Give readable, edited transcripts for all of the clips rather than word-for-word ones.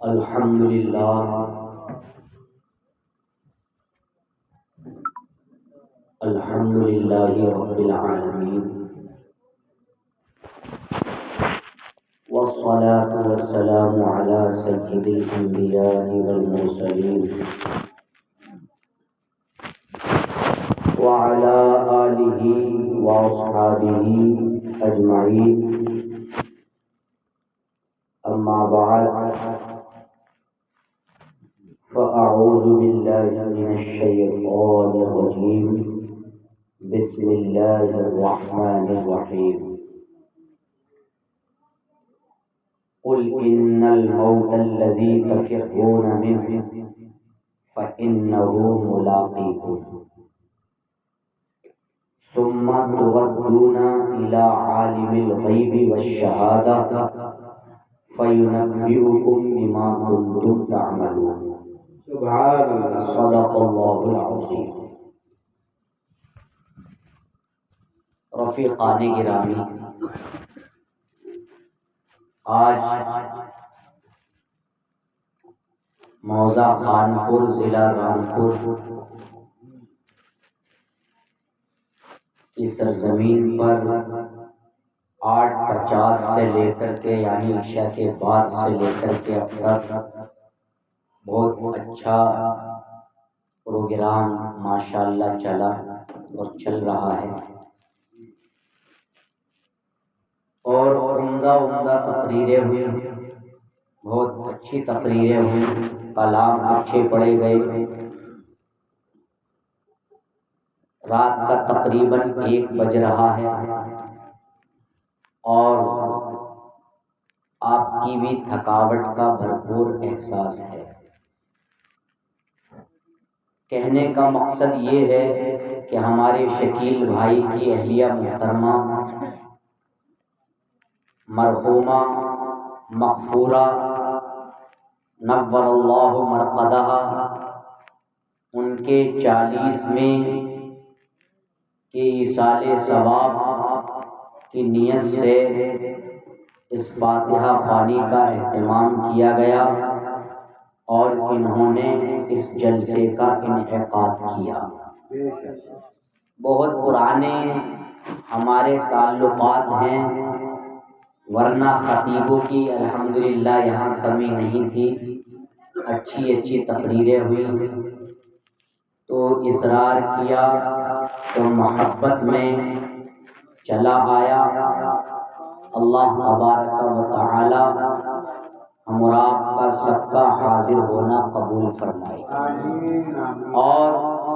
الحمد للہ رب العالمین والصلاة والسلام على سید الانبیاء والمرسلین وعلى آلہ واصحابہ اجمعین، اما بعد فأعوذ باللہ من الشیطان الرجیم، بسم اللہ الرحمن الرحیم۔ قل ان الموت الذی تفرون منه فإنه ملاقیکم ثم تردون إلى عالم الغیب والشہادہ فینبئکم بما کنتم تعملون۔ سبحان اللہ، صدق اللہ العظیم۔ رفیقان گرامی، آج موضع خانپور، ضلع رامپور کی سرزمین پر 8:50 سے لے کر کے یعنی عشاء کے بعد سے لے کر کے اب تک بہت اچھا پروگرام ماشاءاللہ چلا اور چل رہا ہے، اور عمدہ تقریریں ہوئی، بہت اچھی تقریریں ہوئی، کلام اچھے پڑھے گئے۔ رات کا تقریباً 1 بج رہا ہے اور آپ کی بھی تھکاوٹ کا بھرپور احساس ہے۔ کہنے کا مقصد یہ ہے کہ ہمارے شکیل بھائی کی اہلیہ محترمہ مرحومہ مغفورہ نور اللہ مرقدہا، ان کے 40ویں کے ایصال ثواب کی نیت سے اس فاتحہ خوانی کا اہتمام کیا گیا اور انہوں نے اس جلسے کا انعقاد کیا۔ بہت پرانے ہمارے تعلقات ہیں، ورنہ خطیبوں کی الحمدللہ یہاں کمی نہیں تھی، اچھی تقریریں ہوئی، تو اصرار کیا تو محبت میں چلا آیا۔ اللہ تبارک و تعالی ہم اور آپ کا سب کا حاضر ہونا قبول فرمائے۔ اور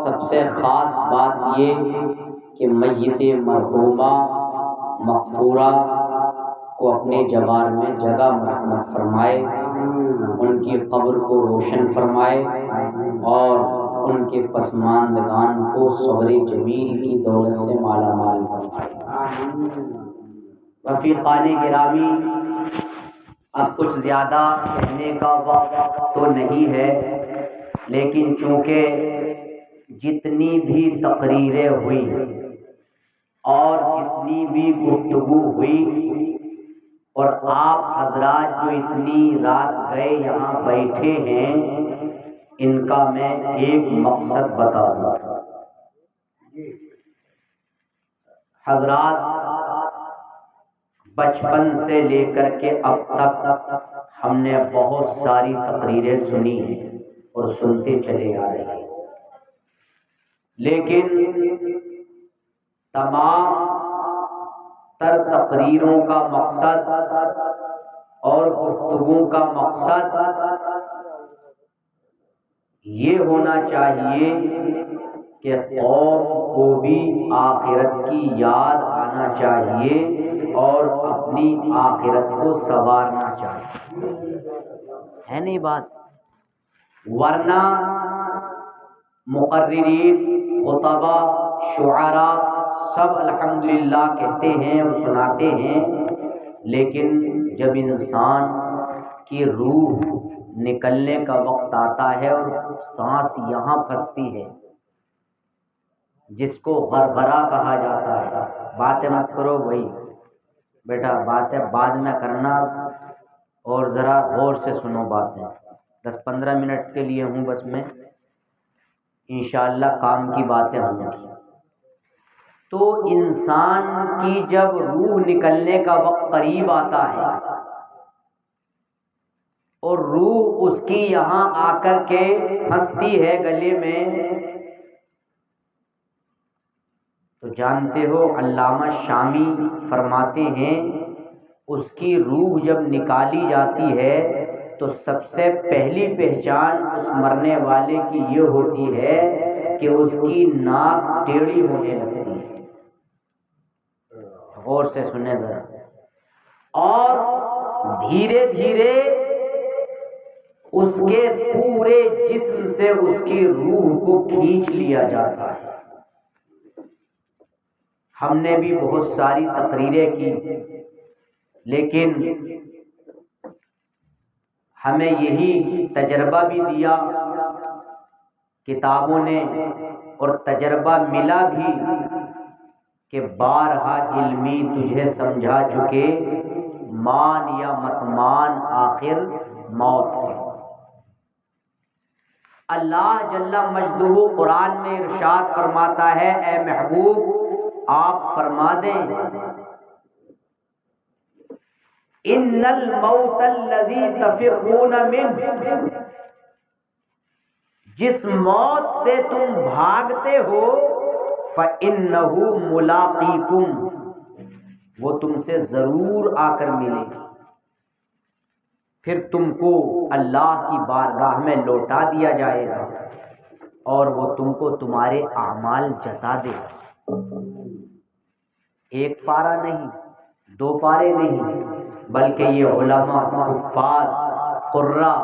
سب سے خاص بات یہ کہ میت مرحومہ مغفورہ کو اپنے جوار میں جگہ مرحمت فرمائے، ان کی قبر کو روشن فرمائے اور ان کے پسماندگان کو صبر جمیل کی دولت سے مالا مال فرمائے۔ رفیقان گرامی، اب کچھ زیادہ کہنے کا وقت تو نہیں ہے، لیکن چونکہ جتنی بھی تقریریں ہوئی اور جتنی بھی گفتگو ہوئی اور آپ حضرات جو اتنی رات گئے یہاں بیٹھے ہیں، ان کا میں ایک مقصد بتا دوں۔ حضرات، بچپن سے لے کر کے اب تک ہم نے بہت ساری تقریریں سنی ہیں اور سنتے چلے آ رہے ہیں، لیکن تمام تر تقریروں کا مقصد اور گفتگو کا مقصد یہ ہونا چاہیے کہ قوم کو بھی آخرت کی یاد آنا چاہیے اور اپنی آخرت کو سنوارنا چاہیے، ہے نہیں بات؟ ورنہ مقررین، خطبہ، شعراء سب الحمدللہ کہتے ہیں اور سناتے ہیں، لیکن جب انسان کی روح نکلنے کا وقت آتا ہے اور سانس یہاں پھنستی ہے، جس کو غرغرہ کہا جاتا ہے، باتیں مت کرو بھائی بیٹا، باتیں بعد میں کرنا اور ذرا غور سے سنو باتیں۔ 10-15 منٹ کے لیے ہوں بس میں، انشاءاللہ کام کی باتیں ہوں گی۔ تو انسان کی جب روح نکلنے کا وقت قریب آتا ہے اور روح اس کی یہاں آ کر کے پھنستی ہے گلے میں، تو جانتے ہو علامہ شامی فرماتے ہیں اس کی روح جب نکالی جاتی ہے تو سب سے پہلی پہچان اس مرنے والے کی یہ ہوتی ہے کہ اس کی ناک ٹیڑھی ہونے لگتی ہے۔ غور سے سنیں ذرا، اور دھیرے دھیرے اس کے پورے جسم سے اس کی روح کو کھینچ لیا جاتا ہے۔ ہم نے بھی بہت ساری تقریریں کی، لیکن ہمیں یہی تجربہ بھی دیا کتابوں نے، اور تجربہ ملا بھی کہ بارہا علمی تجھے سمجھا چکے، مان یا مت مان آخر موت ہے۔ اللہ جل مجدہ قرآن میں ارشاد فرماتا ہے، اے محبوب آپ فرما دیں ان الموت الذی تفرون منہ، جس موت سے تم بھاگتے ہو فإنہ ملاقیکم، وہ تم سے ضرور آ کر ملے گی، پھر تم کو اللہ کی بارگاہ میں لوٹا دیا جائے گا اور وہ تم کو تمہارے اعمال جتا دے گا۔ ایک پارہ نہیں، 2 پارے نہیں، بلکہ یہ علماء، حفاظ، قراء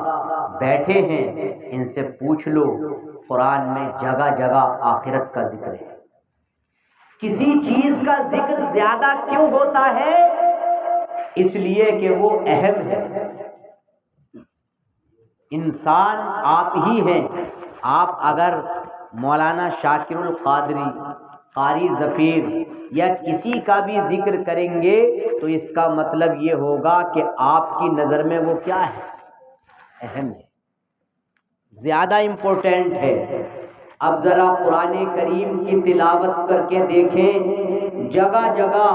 بیٹھے ہیں، ان سے پوچھ لو، قرآن میں جگہ جگہ آخرت کا ذکر ہے۔ کسی چیز کا ذکر زیادہ کیوں ہوتا ہے؟ اس لیے کہ وہ اہم ہے۔ انسان آپ ہی ہیں، آپ اگر مولانا شاکر القادری، قاری ظفیر یا کسی کا بھی ذکر کریں گے تو اس کا مطلب یہ ہوگا کہ آپ کی نظر میں وہ کیا ہے؟ اہم ہے، زیادہ امپورٹنٹ ہے۔ اب ذرا قرآن کریم کی تلاوت کر کے دیکھیں، جگہ جگہ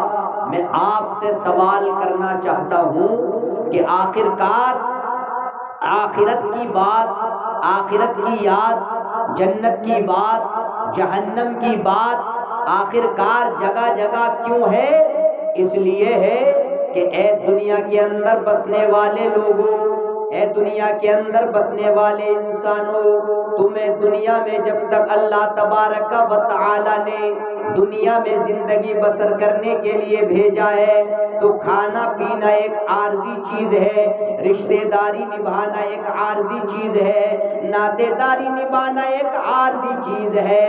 میں آپ سے سوال کرنا چاہتا ہوں کہ آخرکار آخرت کی بات، آخرت کی یاد، جنت کی بات، جہنم کی بات آخرکار جگہ جگہ کیوں ہے؟ اس لیے ہے کہ اے دنیا کے اندر بسنے والے لوگوں، اے دنیا کے اندر بسنے والے انسانوں، تمہیں دنیا میں جب تک اللہ تبارک و تعالی نے دنیا میں زندگی بسر کرنے کے لیے بھیجا ہے تو کھانا پینا ایک عارضی چیز ہے، رشتہ داری نبھانا ایک عارضی چیز ہے، ناطے داری نبھانا ایک عارضی چیز ہے،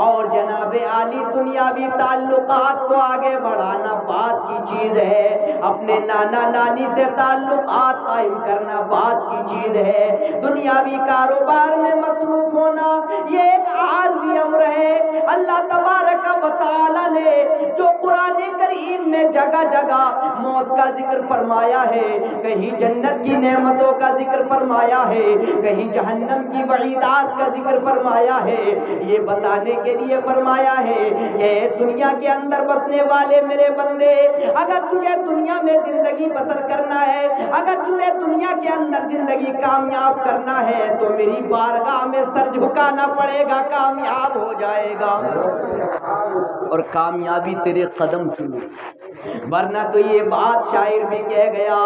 اور جناب عالی دنیاوی تعلقات کو آگے بڑھانا بات کی چیز ہے، اپنے نانا نانی سے تعلقات قائم کرنا بات کی چیز ہے، دنیاوی کاروبار میں مصروف ہونا یہ ایک عارضی امر ہے۔ اللہ تبارک و تعالی نے جو قرآن کریم میں جگہ جگہ موت کا ذکر فرمایا ہے، کہیں جنت کی نعمتوں کا ذکر فرمایا ہے، کہیں جہنم کی وعیدات کا ذکر فرمایا ہے، یہ بتانے کے لیے فرمایا ہے کہ دنیا کے اندر بسنے والے میرے بندے، اگر تجھے دنیا میں زندگی بسر کرنا ہے، اگر تجھے دنیا کے اندر زندگی کامیاب کرنا ہے تو میری بارگاہ میں سر جھکانا پڑے گا، کامیاب ہو جائے گا، اور کامیابی تیرے قدم چومے، ورنہ تو یہ بات شاعر بھی کہہ گیا،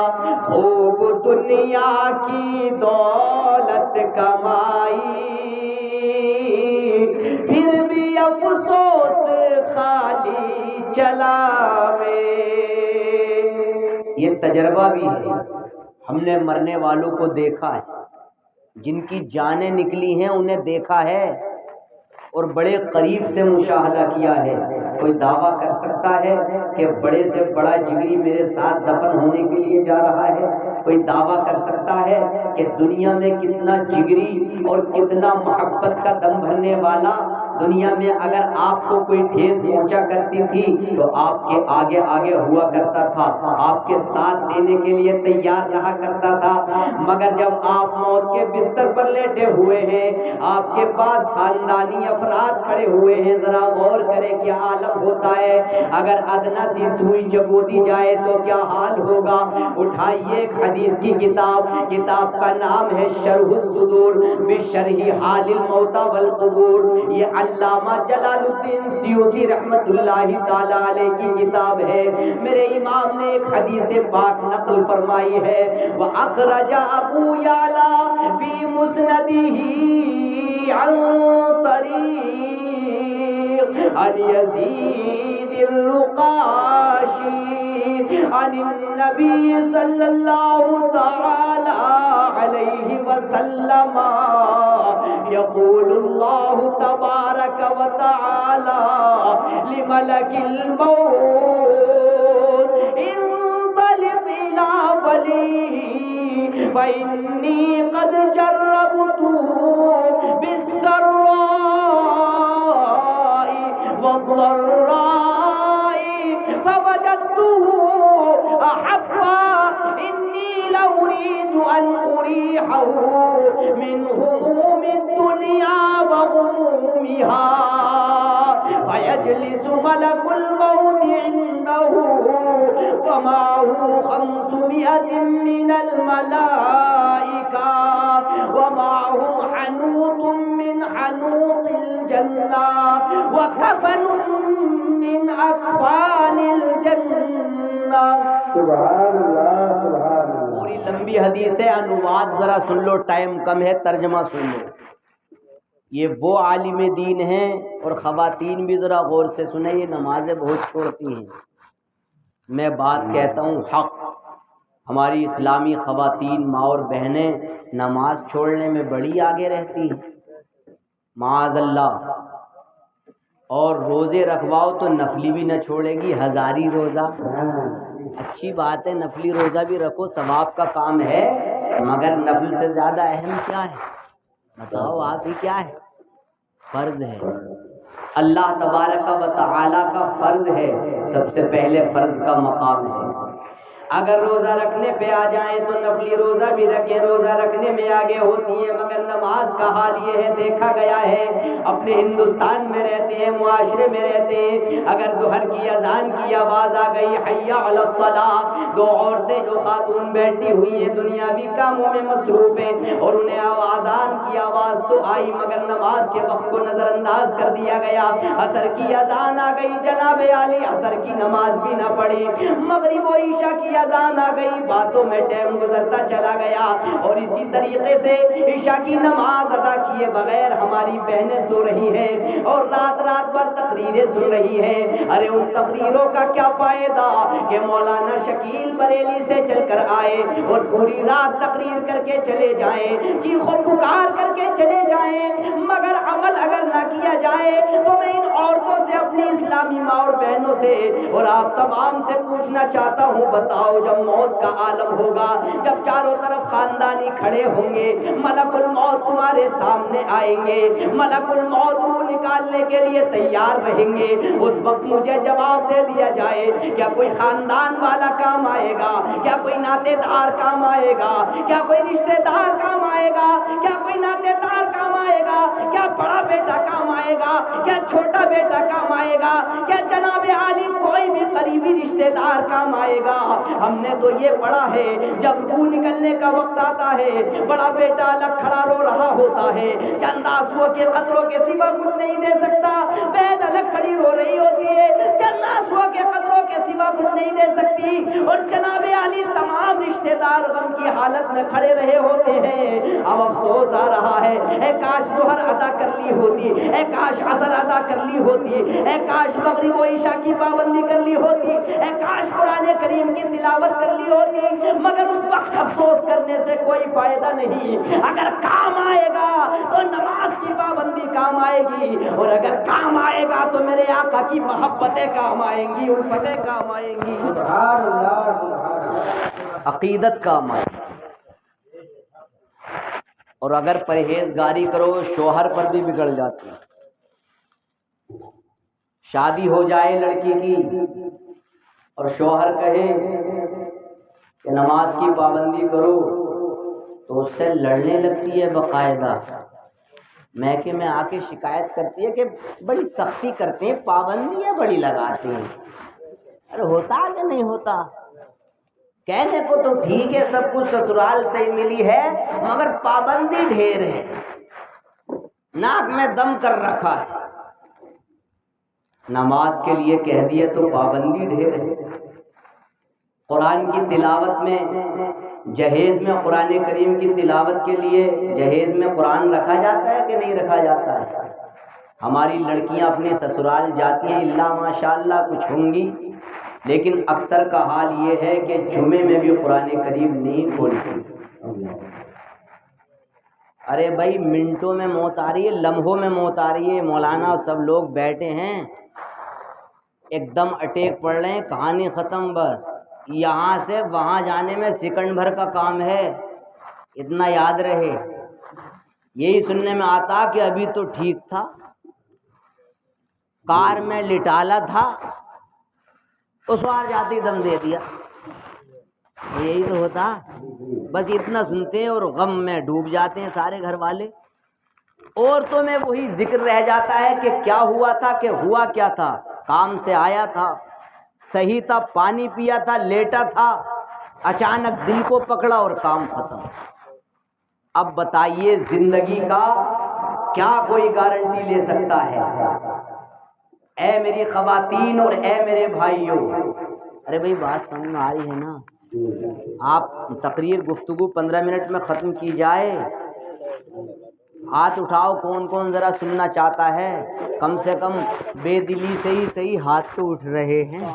خوب دنیا کی دولت کمائی پھر بھی افسوس خالی چلاوے۔ یہ تجربہ بھی ہے، ہم نے مرنے والوں کو دیکھا ہے، جن کی جانیں نکلی ہیں انہیں دیکھا ہے اور بڑے قریب سے مشاہدہ کیا ہے۔ کوئی دعویٰ کر سکتا ہے کہ بڑے سے بڑا جگری میرے ساتھ دفن ہونے کے لیے جا رہا ہے؟ کوئی دعویٰ کر سکتا ہے کہ دنیا میں کتنا جگری اور کتنا محبت کا دم بھرنے والا دنیا میں اگر آپ کو کوئی ٹھیس پہنچا کرتی تھی تو آپ کے آگے آگے ہوا کرتا تھا، آپ کے ساتھ دینے کے لیے تیار رہا کرتا تھا، مگر جب آپ موت کے بستر پر لیٹے ہوئے ہیں، آپ کے پاس خاندانی افراد کھڑے ہوئے ہیں، ذرا غور کریں کیا عالم ہوتا ہے۔ اگر ادنا سی سوئی چبو دی جائے تو کیا حال ہوگا۔ اٹھائیے ایک حدیث کی کتاب کا نام ہے شرح الصدور بشرح حال الموتى والقبور، یہ علامہ جلال الدین سیوطی رحمت اللہ تعالی علیہ کی کتاب ہے۔ میرے امام نے ایک حدیث پاک نقل فرمائی ہے، وَأَخْرَجَ أَبُو يَعْلَى فِي مُسْنَدِهِ عَنْ طَرِيقٍ عَنْ يَزِيدِ الرُّقَاشِي عَنِ النَّبِيِّ صَلَّى اللَّهُ تَعَالَى عَلَيْهِ وَسَلَّمَ يَقُولُ اللَّهُ تَبَارَكَ وَتَعَالَى لِمَلَكِ الْمَوْتِ انطلق إِلَى وَلِيِّ فَإِنِّي قَدْ جَرَّبْتُ بِالسَّرَّاءِ وَالضَّرَّاءِ فَوَجَدْتُهُ أَحَبَّ إِنِّي لَأُرِيدُ أَنْ أُرِيحَهُ مِنْ هُمُومِ الدُّنْيَا وَغُمُومِهَا فَيَجْلِسُ مَلَكُ الْمَوْتِ عِنْدَهُ وَمَعَهُ 500 مِّنَ الْمَلَائِكَةِ وَمَعَهُمْ حَنُوطٌ مِّنْ حَنُوطِ الْجَنَّةِ وَكَفَنٌ مِّنْ أَكْفَانِ الْجَنَّةِ۔ سبحان اللہ سبحان اللہ۔ پوری لمبی حدیث ہے، انواد ذرا سن لو، ٹائم کم ہے، ترجمہ سن لو۔ یہ وہ عالم دین ہیں، اور خواتین بھی ذرا غور سے سنیں، یہ نمازیں بہت چھوڑتی ہیں۔ میں بات کہتا ہوں حق، ہماری اسلامی خواتین ماں اور بہنیں نماز چھوڑنے میں بڑی آگے رہتی ہیں، معاذ اللہ۔ اور روزے رکھواؤ تو نفلی بھی نہ چھوڑے گی، ہزاری روزہ اچھی بات ہے، نفلی روزہ بھی رکھو، ثواب کا کام ہے، مگر نفل سے زیادہ اہم کیا ہے؟ بتاؤ آپ ہی، کیا ہے؟ فرض ہے، اللہ تبارک و تعالی کا فرض ہے، سب سے پہلے فرض کا مقام ہے۔ اگر روزہ رکھنے پہ آ جائیں تو نفلی روزہ بھی رکھیں، روزہ رکھنے میں آگے ہوتی ہیں، مگر نماز کا حال یہ ہے، دیکھا گیا ہے اپنے ہندوستان میں رہتے ہیں، معاشرے میں رہتے ہیں، اگر ظہر کی اذان کی آواز آ گئی حی علی الصلاۃ، دو عورتیں جو خاتون بیٹھی ہوئی ہیں دنیاوی کاموں میں مصروف ہیں، اور انہیں اذان کی آواز تو آئی مگر نماز کے وقت کو نظر انداز کر دیا گیا، عصر کی اذان آ گئی، جناب عالی عصر کی نماز بھی نہ پڑھی، مغرب و عشاء کی اذان آ گئی، باتوں میں ٹائم گزرتا چلا گیا، اور اسی طریقے سے عشاء کی نماز ادا کیے بغیر ہماری بہنیں سو رہی ہیں اور رات رات بھر تقریریں سن رہی ہیں۔ ارے ان تقریروں کا کیا فائدہ کہ مولانا شکیل بریلی سے چل کر آئے اور پوری رات تقریر کر کے چلے جائیں، چیخو پکار کر کے چلے جائیں، مگر عمل اگر نہ کیا جائے تو میں ان عورتوں سے، اپنی اسلامی ماں اور بہنوں سے اور آپ تمام سے پوچھنا چاہتا ہوں، بتاؤ جب موت کا عالم ہوگا، جب چاروں طرف خاندانی کھڑے ہوں گے، ملک الموت تمہارے سامنے آئیں گے، ملک الموت روح نکالنے کے لیے تیار رہیں گے، اس وقت مجھے جواب دے دیا جائے، کیا کوئی خاندان والا کام آئے گا؟ کیا کوئی ناطے دار کام آئے گا؟ کیا کوئی رشتہ دار کام آئے گا؟ کیا کوئی ناطے دار کام آئے گا؟ کیا بڑا بیٹا کام آئے گا؟ کیا چھوٹا بیٹا کام آئے گا؟ کیا جناب عالی کوئی بھی قریبی رشتہ دار کام آئے گا؟ ہم نے تو یہ پڑھا ہے جب روح نکلنے کا وقت آتا ہے، بڑا بیٹا الگ کھڑا رو رہا ہوتا ہے، چند آنسوؤں کے قطروں کے سوا کچھ نہیں دے سکتا، بہن الگ کھڑی رو رہی ہوتی ہے، چند آنسوؤں کے قطروں کے سوا کچھ نہیں دے سکتی، اور جناب عالی تمام رشتہ دار غم کی حالت میں کھڑے رہے ہوتے ہیں۔ اب افسوس آ رہا ہے، اے کاش ظہر ادا کر لی ہوتی، اے کاش عصر ادا کر لی ہوتی، اے کاش مغرب و عشاء کی پابندی کر لی ہوتی، اے کاش قرآن کریم کی تلاوت کر لی ہوتی، مگر اس وقت افسوس کرنے سے کوئی فائدہ نہیں۔ اگر کام آئے گا تو نماز کی پابندی کام آئے گی، اور اگر کام آئے گا تو میرے آقا کی محبتیں کام آئیں گی، الفتیں کام آئیں گی، سبحان اللہ، عقیدت کام آئے گی۔ اور اگر پرہیزگاری کرو شوہر پر بھی بگڑ جاتی ہے، شادی ہو جائے لڑکی کی اور شوہر کہے کہ نماز کی پابندی کرو تو اس سے لڑنے لگتی ہے باقاعدہ، محکمے میں آ کے شکایت کرتی ہے کہ بڑی سختی کرتے ہیں، پابندیاں بڑی لگاتے ہیں۔ ارے ہوتا کہ نہیں ہوتا؟ کہنے کو تو ٹھیک ہے، سب کچھ سسرال سے ہی ملی ہے، مگر پابندی ڈھیر ہے، ناک میں دم کر رکھا ہے۔ نماز کے لیے کہہ دیے تو پابندی ڈھیر ہے۔ قرآن کی تلاوت میں جہیز میں، قرآن کریم کی تلاوت کے لیے جہیز میں قرآن رکھا جاتا ہے کہ نہیں رکھا جاتا ہے؟ ہماری لڑکیاں اپنے سسرال جاتی ہیں، اللہ ماشاءاللہ کچھ ہوں گی، لیکن اکثر کا حال یہ ہے کہ جمعے میں بھی قرآن کریم نہیں کھولتی۔ ارے بھائی منٹوں میں موت آ رہی ہے، لمحوں میں موت آ رہی ہے۔ مولانا سب لوگ بیٹھے ہیں، ایک دم اٹیک پڑ رہے ہیں، کہانی ختم، بس یہاں سے وہاں جانے میں سیکنڈ بھر کا کام ہے، اتنا یاد رہے۔ یہی سننے میں آتا کہ ابھی تو ٹھیک تھا، کار میں لٹالا تھا، اس بار جاتی دم دے دیا، یہی تو ہوتا۔ بس اتنا سنتے ہیں اور غم میں ڈوب جاتے ہیں سارے گھر والے۔ عورتوں میں وہی ذکر رہ جاتا ہے کہ کیا ہوا تھا، کہ ہوا کیا تھا، کام سے آیا تھا، صحیح تھا، پانی پیا تھا، لیٹا تھا، اچانک دل کو پکڑا اور کام ختم۔ اب بتائیے زندگی کا کیا کوئی گارنٹی لے سکتا ہے؟ اے میری خواتین اور اے میرے بھائیوں، ارے بھائی بات سمجھ میں آ رہی ہے نا؟ آپ تقریر گفتگو 15 منٹ میں ختم کی جائے، ہاتھ اٹھاؤ کون کون ذرا سننا چاہتا ہے، کم سے کم بے دلی سے ہی صحیح ہاتھ تو اٹھ رہے ہیں۔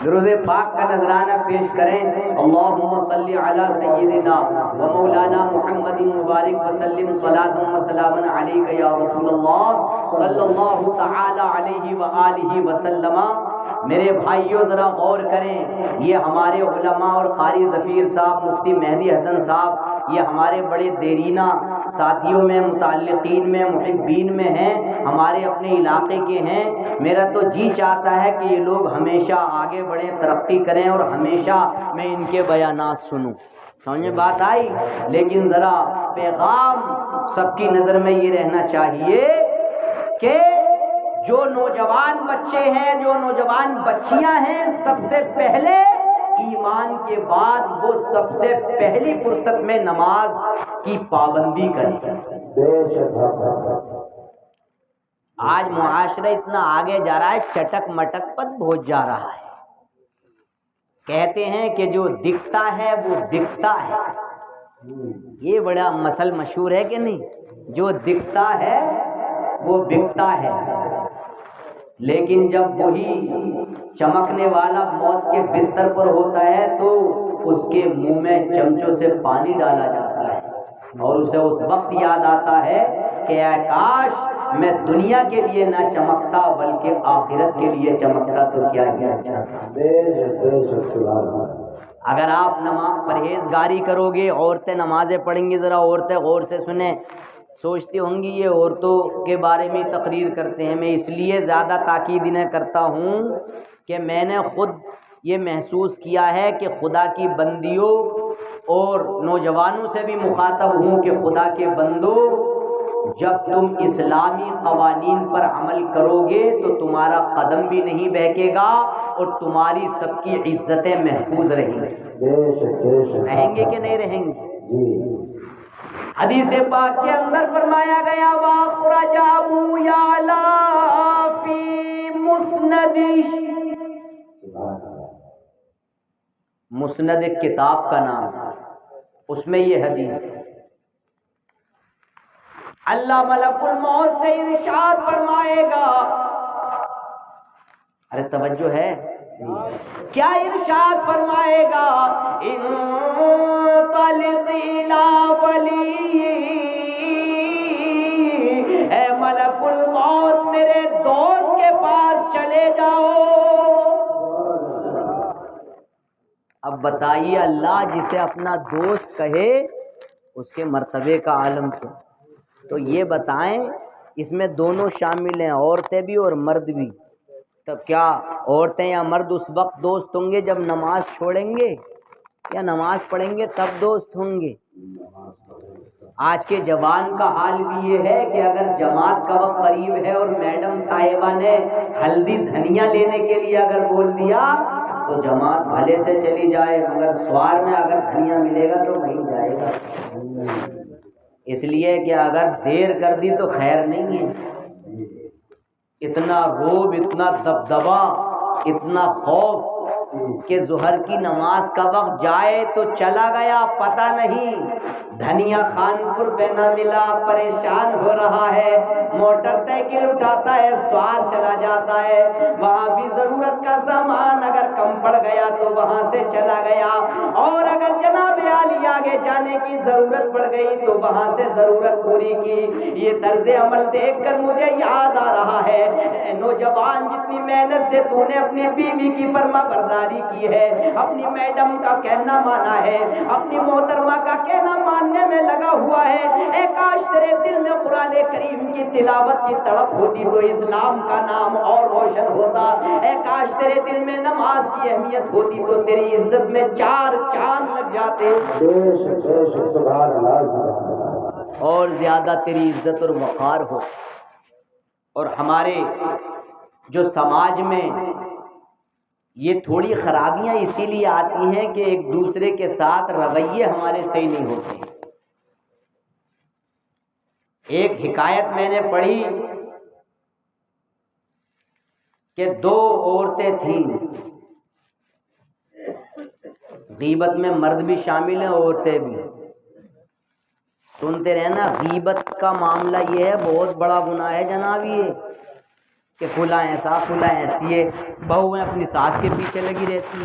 درود پاک کا نذرانہ پیش کریں، اللہم صلی علی سیدنا و مولانا محمد مبارک وسلم صلاۃ و سلام علیک یا رسول اللہ صلی اللہ تعالی علیہ وآلہ وسلم۔ میرے بھائیوں ذرا غور کریں، یہ ہمارے علماء اور قاری ظفیر صاحب، مفتی مہدی حسن صاحب، یہ ہمارے بڑے دیرینہ ساتھیوں میں، متعلقین میں، محبین میں ہیں، ہمارے اپنے علاقے کے ہیں۔ میرا تو جی چاہتا ہے کہ یہ لوگ ہمیشہ آگے بڑھیں، ترقی کریں، اور ہمیشہ میں ان کے بیانات سنوں۔ سمجھ میں بات آئی؟ لیکن ذرا پیغام سب کی نظر میں یہ رہنا چاہیے کہ جو نوجوان بچے ہیں، جو نوجوان بچیاں ہیں، سب سے پہلے ایمان کے بعد وہ سب سے پہلی فرصت میں نماز کی پابندی کریں۔ آج معاشرہ اتنا آگے جا رہا ہے، چٹک مٹک پر پہنچ جا رہا ہے۔ کہتے ہیں کہ جو دکھتا ہے وہ بکتا ہے، یہ بڑا مثل مشہور ہے کہ نہیں؟ جو دکھتا ہے وہ بکتا ہے، لیکن جب وہی چمکنے والا موت کے بستر پر ہوتا ہے تو اس کے منہ میں چمچوں سے پانی ڈالا جاتا ہے، اور اسے اس وقت یاد آتا ہے کہ اے کاش میں دنیا کے لیے نہ چمکتا بلکہ آخرت کے لیے چمکتا تو کیا ہی اچھا تھا۔ اگر آپ نماز پرہیزگاری کرو گے، عورتیں نمازیں پڑھیں گی، ذرا عورتیں غور سے سنیں، سوچتی ہوں گی یہ عورتوں کے بارے میں تقریر کرتے ہیں۔ میں اس لیے زیادہ تاکید انہیں کرتا ہوں کہ میں نے خود یہ محسوس کیا ہے کہ خدا کی بندیوں اور نوجوانوں سے بھی مخاطب ہوں کہ خدا کے بندو، جب تم اسلامی قوانین پر عمل کرو گے تو تمہارا قدم بھی نہیں بہکے گا اور تمہاری سب کی عزتیں محفوظ رہیں گی۔ رہیں گے کہ نہیں رہیں گے؟ حدیث پاک کے اندر فرمایا گیا وَأَخْرَجَ أَبُو يَعْلَىٰ فِي مُسْنَدِهِ، مسند ایک کتاب کا نام ہے، اس میں یہ حدیث ہے۔ اللہ ملک الموت سے ارشاد فرمائے گا، ارے توجہ ہے، کیا ارشاد فرمائے گا؟ انطلق الی ولی، اے ملک الموت میرے دوست کے پاس چلے جاؤ۔ اب بتائیے اللہ جسے اپنا دوست کہے اس کے مرتبے کا عالم کیا؟ تو یہ بتائیں اس میں دونوں شامل ہیں، عورتیں بھی اور مرد بھی۔ تو کیا عورتیں یا مرد اس وقت دوست ہوں گے جب نماز چھوڑیں گے، یا نماز پڑھیں گے تب دوست ہوں گے؟ آج کے جوان کا حال بھی یہ ہے کہ اگر جماعت کا وقت قریب ہے اور میڈم صاحبہ نے ہلدی دھنیا لینے کے لیے اگر بول دیا تو جماعت بھلے سے چلی جائے، مگر سوار میں اگر دھنیا ملے گا تو نہیں جائے گا، اس لیے کہ اگر دیر کر دی تو خیر نہیں ہے۔ اتنا روب، اتنا دبدبا، اتنا خوف کہ ظہر کی نماز کا وقت جائے تو چلا گیا پتہ نہیں، دھنیا خان پور پہ نہ ملا، پریشان ہو رہا ہے، موٹر سائیکل اٹھاتا ہے، سوار چلا جاتا ہے، وہاں بھی ضرورت کا سامان اگر کم پڑ گیا تو وہاں سے چلا گیا، اور اگر جناب عالی آگے جانے کی ضرورت پڑ گئی تو وہاں سے ضرورت پوری کی۔ یہ طرز عمل دیکھ کر مجھے یاد آ رہا ہے، اے نوجوان، جتنی محنت سے تو نے اپنی بیوی کی فرما برداری کی ہے، اپنی میڈم کا کہنا مانا ہے، اپنی محترمہ کا کہنا ماننے میں لگا ہوا ہے، اے کاش تیرے دل میں قرآن کریم کی تلاوت کی تڑپ ہوتی تو اسلام کا نام اور روشن ہوتا، اے کاش تیرے دل میں نماز کی اہمیت ہوتی تو تیری عزت میں 4 چاند لگ جاتے، اور زیادہ تیری عزت اور وقار ہو۔ اور ہمارے جو سماج میں یہ تھوڑی خرابیاں اسی لیے آتی ہیں کہ ایک دوسرے کے ساتھ رویے ہمارے صحیح نہیں ہوتے۔ ایک حکایت میں نے پڑھی کہ 2 عورتیں تھیں، غیبت میں مرد بھی شامل ہیں، عورتیں بھی۔ سنتے رہنا، غیبت کا معاملہ یہ ہے، بہت بڑا گناہ ہے جناب، یہ کہ فلاں ایسا فلاں ایسی ہے، بہویں اپنی ساس کے پیچھے لگی رہتی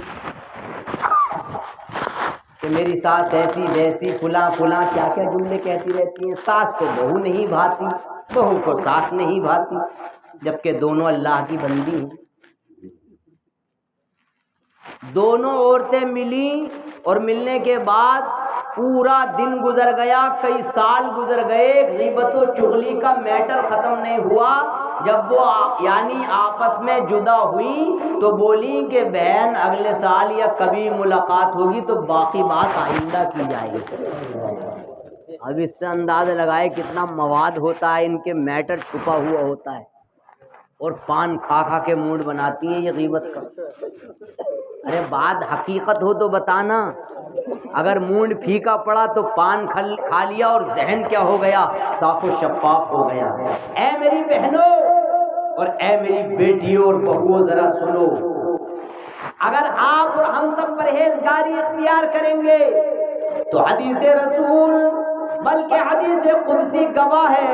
کہ میری ساس ایسی ویسی، فلاں فلاں کیا کیا جملے کہتی رہتی ہیں، ساس کو بہو نہیں بھاتی، بہو کو ساس نہیں بھاتی، جبکہ دونوں اللہ کی بندی ہیں۔ دونوں عورتیں ملیں اور ملنے کے بعد پورا دن گزر گیا، کئی سال گزر گئے، غیبت و چغلی کا میٹر ختم نہیں ہوا۔ جب وہ یعنی آپس میں جدا ہوئی تو بولی کہ بہن اگلے سال یا کبھی ملاقات ہوگی تو باقی بات آئندہ کی جائے گی۔ اب اس سے اندازہ لگائے کتنا مواد ہوتا ہے، ان کے میٹر چھپا ہوا ہوتا ہے، اور پان کھا کھا کے موڈ بناتی ہیں یہ غیبت کا۔ ارے بات حقیقت ہو تو بتانا، اگر مونڈ پھیکا پڑا تو پان کھا لیا اور ذہن کیا ہو گیا، صاف و شفاف ہو گیا۔ اے میری بہنوں اور اے میری بیٹیوں اور بہوؤں، ذرا سنو، اگر آپ اور ہم سب پرہیزگاری اختیار کریں گے تو حدیث رسول بلکہ حدیث قدسی گواہ ہے،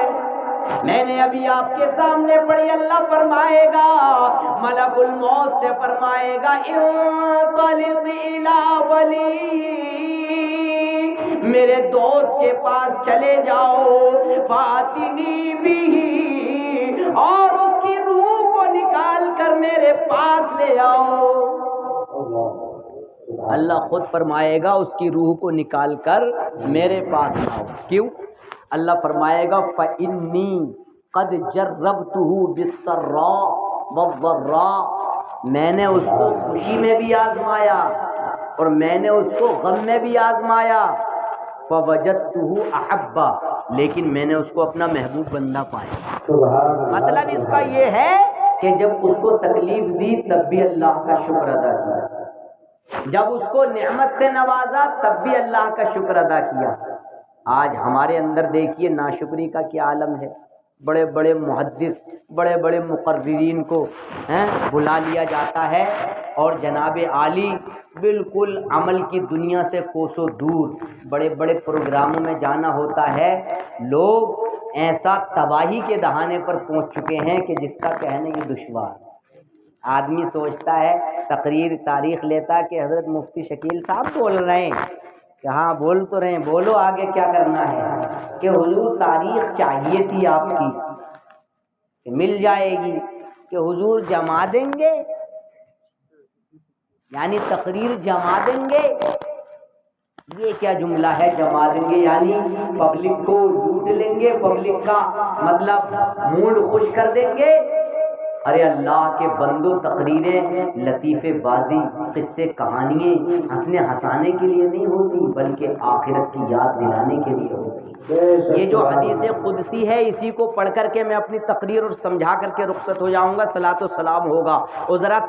میں نے ابھی آپ کے سامنے پڑھی، اللہ فرمائے گا، ملک الموت سے فرمائے گا، انطلق الی ولی، میرے دوست کے پاس چلے جاؤ، فاتنی بھی، اور اس کی روح کو نکال کر میرے پاس لے آؤ۔ اللہ خود فرمائے گا اس کی روح کو نکال کر میرے پاس لاؤ۔ کیوں؟ اللہ فرمائے گا فَإِنِّي قَدْ جَرَّبْتُهُ بِالسَّرَّاءِ وَالضَّرَّاءِ، میں نے اس کو خوشی میں بھی آزمایا اور میں نے اس کو غم میں بھی آزمایا، فَوَجَدْتُهُ أَحَبَّ، لیکن میں نے اس کو اپنا محبوب بندہ پایا۔ مطلب اس کا یہ ہے کہ جب اس کو تکلیف دی تب بھی اللہ کا شکر ادا کیا، جب اس کو نعمت سے نوازا تب بھی اللہ کا شکر ادا کیا۔ آج ہمارے اندر دیکھیے ناشکری کا کیا عالم ہے، بڑے بڑے محدث، بڑے بڑے مقررین کو بلا لیا جاتا ہے، اور جناب عالی بالکل عمل کی دنیا سے کوسوں دور، بڑے بڑے پروگراموں میں جانا ہوتا ہے، لوگ ایسا تباہی کے دہانے پر پہنچ چکے ہیں کہ جس کا کہنا یہ دشوار۔ آدمی سوچتا ہے، تقریر تاریخ لیتا کہ حضرت مفتی شکیل صاحب بول رہے ہیں کہ ہاں بول تو رہے ہیں، بولو آگے کیا کرنا ہے، کہ حضور تاریخ چاہیے تھی آپ کی کہ مل جائے گی، کہ حضور جما دیں گے، یعنی تقریر جما دیں گے، یہ کیا جملہ ہے جما دیں گے، یعنی پبلک کو لوٹ لیں گے، پبلک کا مطلب موڈ خوش کر دیں گے۔ ارے اللہ کے بندو، تقریریں، لطیفے بازی، قصے، کہانیاں ہنسنے ہنسانے کے لیے نہیں ہوتی، بلکہ آخرت کی یاد دلانے کے لیے ہوتی۔ یہ جو حدیث قدسی ہے، اسی کو پڑھ کر کے میں اپنی تقریر اور سمجھا کر کے رخصت ہو جاؤں گا، صلاۃ و سلام ہوگا۔ اور ذرا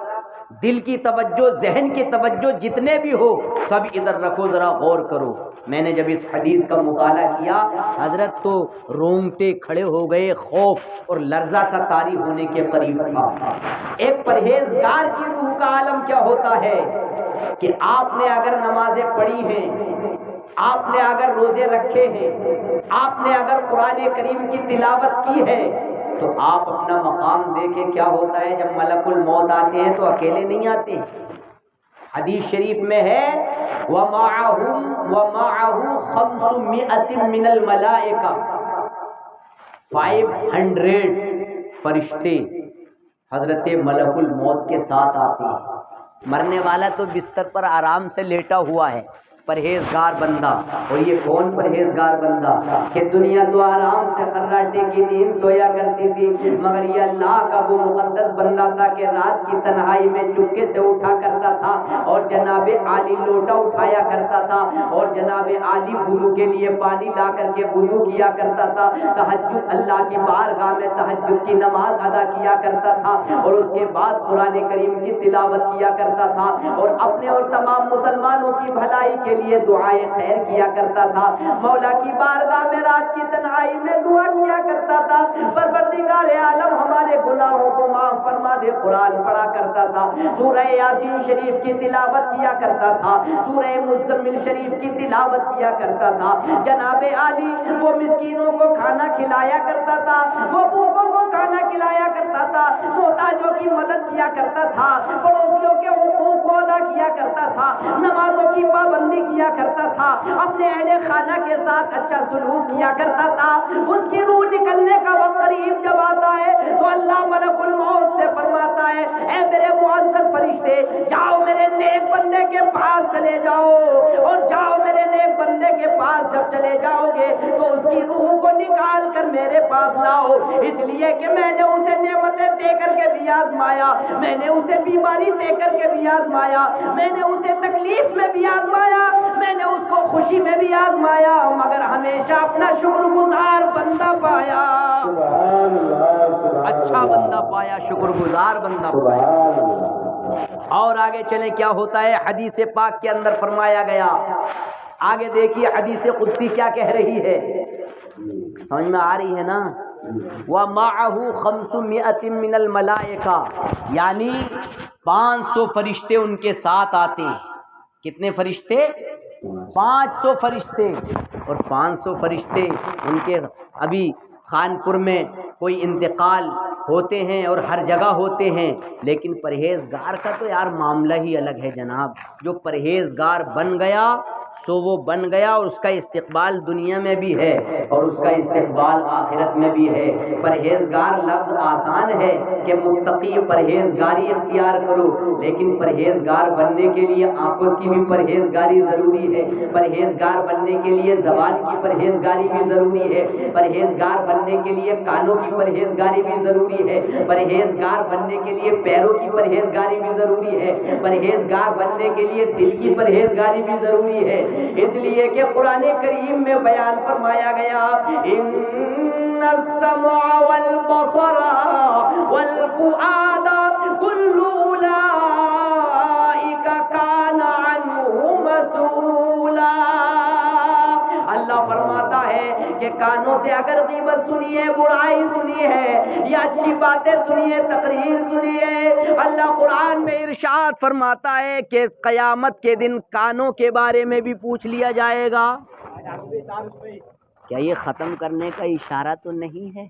دل کی توجہ، ذہن کی توجہ جتنے بھی ہو سب ادھر رکھو، ذرا غور کرو۔ میں نے جب اس حدیث کا مطالعہ کیا حضرت تو رونگٹے کھڑے ہو گئے، خوف اور لرزہ سا طاری ہونے کے قریب تھا۔ ایک پرہیزگار کی روح کا عالم کیا ہوتا ہے کہ آپ نے اگر نمازیں پڑھی ہیں، آپ نے اگر روزے رکھے ہیں، آپ نے اگر قرآن کریم کی تلاوت کی ہے، تو آپ اپنا مقام دیکھیں کیا ہوتا ہے۔ جب ملک الموت آتے ہیں تو اکیلے نہیں آتے، حدیث شریف میں ہے وَمَعَهُ 500 من الملائکہ، 500 فرشتے حضرت ملک الموت کے ساتھ آتے ہیں۔ مرنے والا تو بستر پر آرام سے لیٹا ہوا ہے، پرہیزگار بندہ۔ اور یہ کون پرہیزگار بندہ کہ دنیا تو آرام سے خراٹے کی نیند سویا کرتی تھی، مگر یہ اللہ کا وہ مقدس بندہ تھا کہ رات کی تنہائی میں چپکے سے اٹھا کرتا تھا اور جناب عالی لوٹا اٹھایا کرتا تھا، اور جناب عالی وضو کے لیے پانی لا کر کے وضو کیا کرتا تھا، تہجد اللہ کی بارگاہ میں تہجد کی نماز ادا کیا کرتا تھا، اور اس کے بعد قرآن کریم کی تلاوت کیا کرتا تھا، اور اپنے اور تمام مسلمانوں کی بھلائی کے لیے دعائیں خیر کیا کرتا تھا، مولا کی بارگاہ میں رات کی تنہائی میں دعا کیا کرتا تھا، پروردگار عالم ہمارے گناہوں کو معاف فرما دے، قرآن پڑھا کرتا تھا، سورہ یاسین شریف کی تلاوت کیا کرتا تھا، سورہ مزمل شریف کی تلاوت کیا کرتا تھا، جناب عالی وہ مسکینوں کو کھانا کھلایا کرتا تھا، وہ بھوکوں کو کھانا کھلایا کرتا تھا، محتاجوں کی مدد کیا کرتا تھا، پڑوسیوں کے حقوق کو ادا کیا کرتا تھا، نمازوں کی پابندی کیا کرتا تھا، اپنے اہل خانہ کے ساتھ اچھا سلوک کیا کرتا تھا۔ اس کی روح نکلنے کا وقت قریب جب آتا ہے تو اللہ ملک الموت سے فرماتا ہے، اے میرے معزز فرشتے، جاؤ میرے نیک بندے کے پاس چلے جاؤ، اور جاؤ میرے نیک بندے کے پاس جب چلے جاؤ گے تو اس کی روح کو نکال کر میرے پاس لاؤ، اس لیے کہ میں نے اسے نعمتیں دے کر کے بھی آزمایا، میں نے اسے بیماری دے کر کے بھی آزمایا، میں نے اسے تکلیف میں بھی آزمایا، میں نے اس کو خوشی میں بھی آزمایا، مگر ہمیشہ اپنا شکر گزار بندہ پایا، اچھا بندہ پایا، شکر گزار بندہ پایا۔ اور آگے چلیں کیا ہوتا ہے، حدیث پاک کے اندر فرمایا گیا، آگے دیکھیے حدیث قدسی کیا کہہ رہی ہے، سمجھ میں آ رہی ہے نا؟ وَمَعَهُ 500 من الملائکہ، یعنی 500 فرشتے ان کے ساتھ آتے ہیں۔ کتنے فرشتے؟ 500 فرشتے، اور 500 فرشتے ان کے ابھی خانپور میں کوئی انتقال ہوتے ہیں اور ہر جگہ ہوتے ہیں، لیکن پرہیزگار کا تو یار معاملہ ہی الگ ہے جناب۔ جو پرہیزگار بن گیا سو وہ بن گیا، اور اس کا استقبال دنیا میں بھی ہے اور اس کا استقبال آخرت میں بھی ہے۔ پرہیزگار لفظ آسان ہے کہ متقی پرہیزگاری اختیار کرو، لیکن پرہیزگار بننے کے لیے آنکھوں کی بھی پرہیزگاری ضروری ہے، پرہیزگار بننے کے لیے زبان کی پرہیزگاری بھی ضروری ہے، پرہیزگار بننے کے لیے کانوں کی پرہیزگاری بھی ضروری ہے، پرہیزگار بننے کے لیے پیروں کی پرہیزگاری بھی ضروری ہے، پرہیزگار بننے کے لیے دل کی پرہیزگاری بھی ضروری ہے۔ اس لیے کہ قرآن کریم میں بیان فرمایا گیا، ان السمع والبصر والفؤاد كل اولئک کان عنہ مسئولا۔ اللہ فرماتا ہے کہ کانوں سے اگر غیبت سنی ہے، برائی سنی ہے، یا اچھی باتیں سنی ہے، تقریر سنی ہے، اللہ قرآن میں ارشاد فرماتا ہے کہ قیامت کے دن کانوں کے بارے میں بھی پوچھ لیا جائے گا۔ کیا یہ ختم کرنے کا اشارہ تو نہیں ہے؟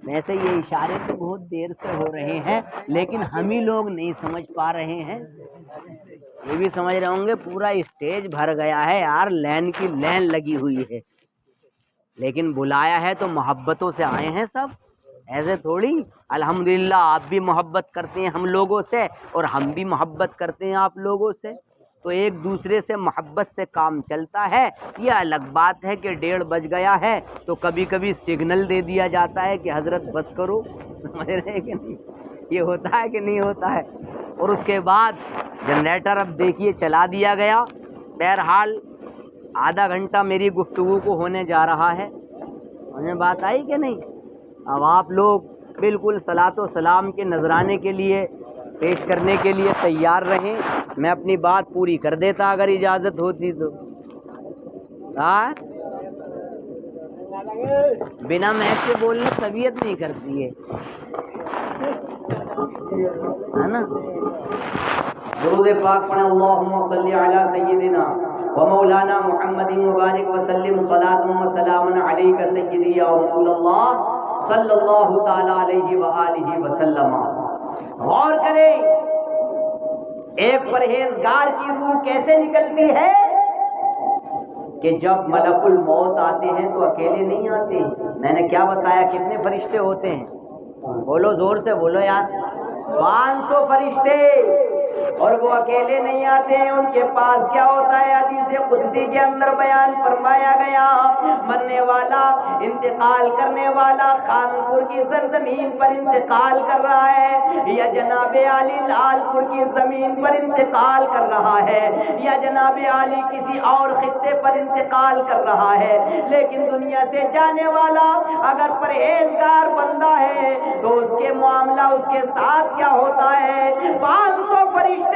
ویسے یہ اشارے تو بہت دیر سے ہو رہے ہیں، لیکن ہم ہی لوگ نہیں سمجھ پا رہے ہیں۔ یہ بھی سمجھ رہے ہوں گے پورا اسٹیج بھر گیا ہے یار، لین کی لین لگی ہوئی ہے، لیکن بلایا ہے تو محبتوں سے آئے ہیں سب، ایسے تھوڑی۔ الحمدللہ آپ بھی محبت کرتے ہیں ہم لوگوں سے، اور ہم بھی محبت کرتے ہیں آپ لوگوں سے۔ تو ایک دوسرے سے محبت سے کام چلتا ہے. یہ الگ بات ہے کہ 1:30 بج گیا ہے تو کبھی کبھی سگنل دے دیا جاتا ہے کہ حضرت بس کرو. سمجھ رہے کہ نہیں؟ یہ ہوتا ہے کہ نہیں ہوتا ہے؟ اور اس کے بعد جنریٹر اب دیکھیے چلا دیا گیا. بہرحال آدھا گھنٹہ میری گفتگو کو ہونے جا رہا ہے. ہمیں بات آئی کہ نہیں؟ اب آپ لوگ بالکل صلاۃ و سلام کے نذرانے کے لیے پیش کرنے کے لیے تیار رہیں. میں اپنی بات پوری کر دیتا اگر اجازت ہوتی تو. بنا محض کے بولنے طبیعت نہیں کرتی ہے نا. درود پاک پڑھیں. اللہم صلی علی سیدنا و مولانا محمد مبارک وسلم صلاۃ و سلام علیک سیدی یا رسول اللہ صلی اللہ تعالی علیہ وآلہ وسلم. غور کریں ایک پرہیزگار کی روح کیسے نکلتی ہے کہ جب ملک الموت آتے ہیں تو اکیلے نہیں آتے ہیں. میں نے کیا بتایا کتنے فرشتے ہوتے ہیں؟ بولو زور سے بولو یار. 500 فرشتے. اور وہ اکیلے نہیں آتے ہیں, ان کے پاس کیا ہوتا ہے؟ حدیث قدسی کے اندر بیان فرمایا گیا مرنے والا انتقال کرنے والا خانپور کی سرزمین پر انتقال کر رہا ہے یا جناب عالی لال پور کی زمین پر انتقال کر رہا ہے یا جناب عالی کسی اور خطے پر انتقال کر رہا ہے, لیکن دنیا سے جانے والا اگر پرہیزگار بندہ ہے تو اس کے معاملہ اس کے ساتھ کیا ہوتا ہے؟ 500 فرشتے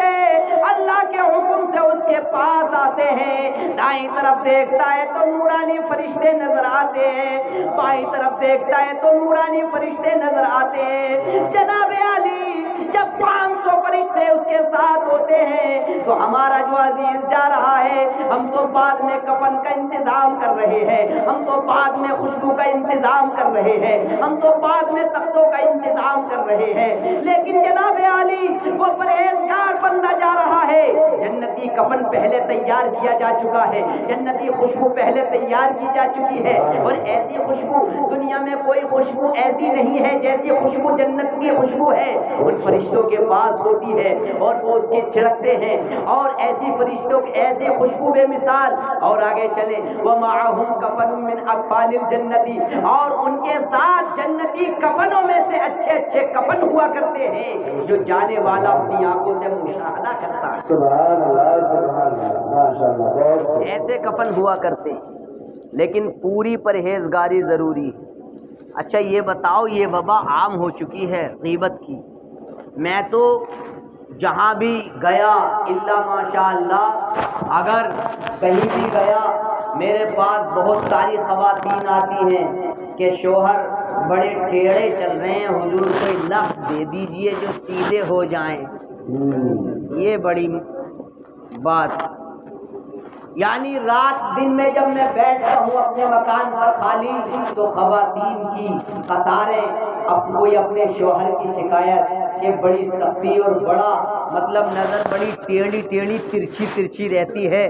اللہ کے حکم سے اس کے پاس آتے ہیں. دائیں طرف دیکھتا ہے تو نورانی فرشتے نظر آتے ہیں, بائیں طرف دیکھتا ہے تو نورانی فرشتے نظر آتے ہیں. جناب علی جب 500 فرشتے اس کے ساتھ ہوتے ہیں تو ہمارا جو عزیز جا رہا ہے, ہم تو بعد میں کفن کا انتظام کر رہے ہیں, ہم تو بعد میں خوشبو کا انتظام کر رہے ہیں, ہم تو بعد میں تختوں کا انتظام کر رہے ہیں, لیکن جناب علی وہ پرہیزگار بندہ جا رہا ہے. جنتی کفن پہلے تیار کیا جا چکا ہے, جنتی خوشبو پہلے تیار کی جا چکی ہے, اور ایسی خوشبو دنیا میں کوئی خوشبو ایسی نہیں ہے جیسی خوشبو جنت کی خوشبو ہے ان فرشتوں کے پاس ہوتی ہے, اور وہ اس کے چھڑکتے ہیں, اور ایسی فرشتوں ایسی خوشبو بے مثال. اور آگے چلے وَمَعَهُمْ كَفَنٌ مِّنْ أَكْفَانِ الْجَنَّةِ, اور ان کے ساتھ جنتی کفنوں میں سے اچھے اچھے کفن ہوا کرتے ہیں جو جانے والا اپنی آنکھوں سے مشاہدہ کرتا ہے. سبحان اللہ سبحان اللہ ماشاءاللہ. ایسے کفن ہوا کرتے ہیں, لیکن پوری پرہیزگاری ضروری ہے. اچھا یہ بتاؤ, یہ وبا عام ہو چکی ہے غیبت کی. میں تو جہاں بھی گیا الا ماشاء اللہ, اگر کہیں بھی گیا میرے پاس بہت ساری خواتین آتی ہیں کہ شوہر بڑے ٹیڑے چل رہے ہیں, حضور کوئی نقش دے دیجئے جو سیدھے ہو جائیں. یہ بڑی بات, یعنی رات دن میں جب میں بیٹھتا ہوں اپنے مکان پر خالی تو خواتین کی قطاریں اب کوئی اپنے شوہر کی شکایت کہ بڑی سختی اور بڑا مطلب نظر بڑی ٹیڑھی ٹیڑھی ترچھی ترچھی رہتی ہے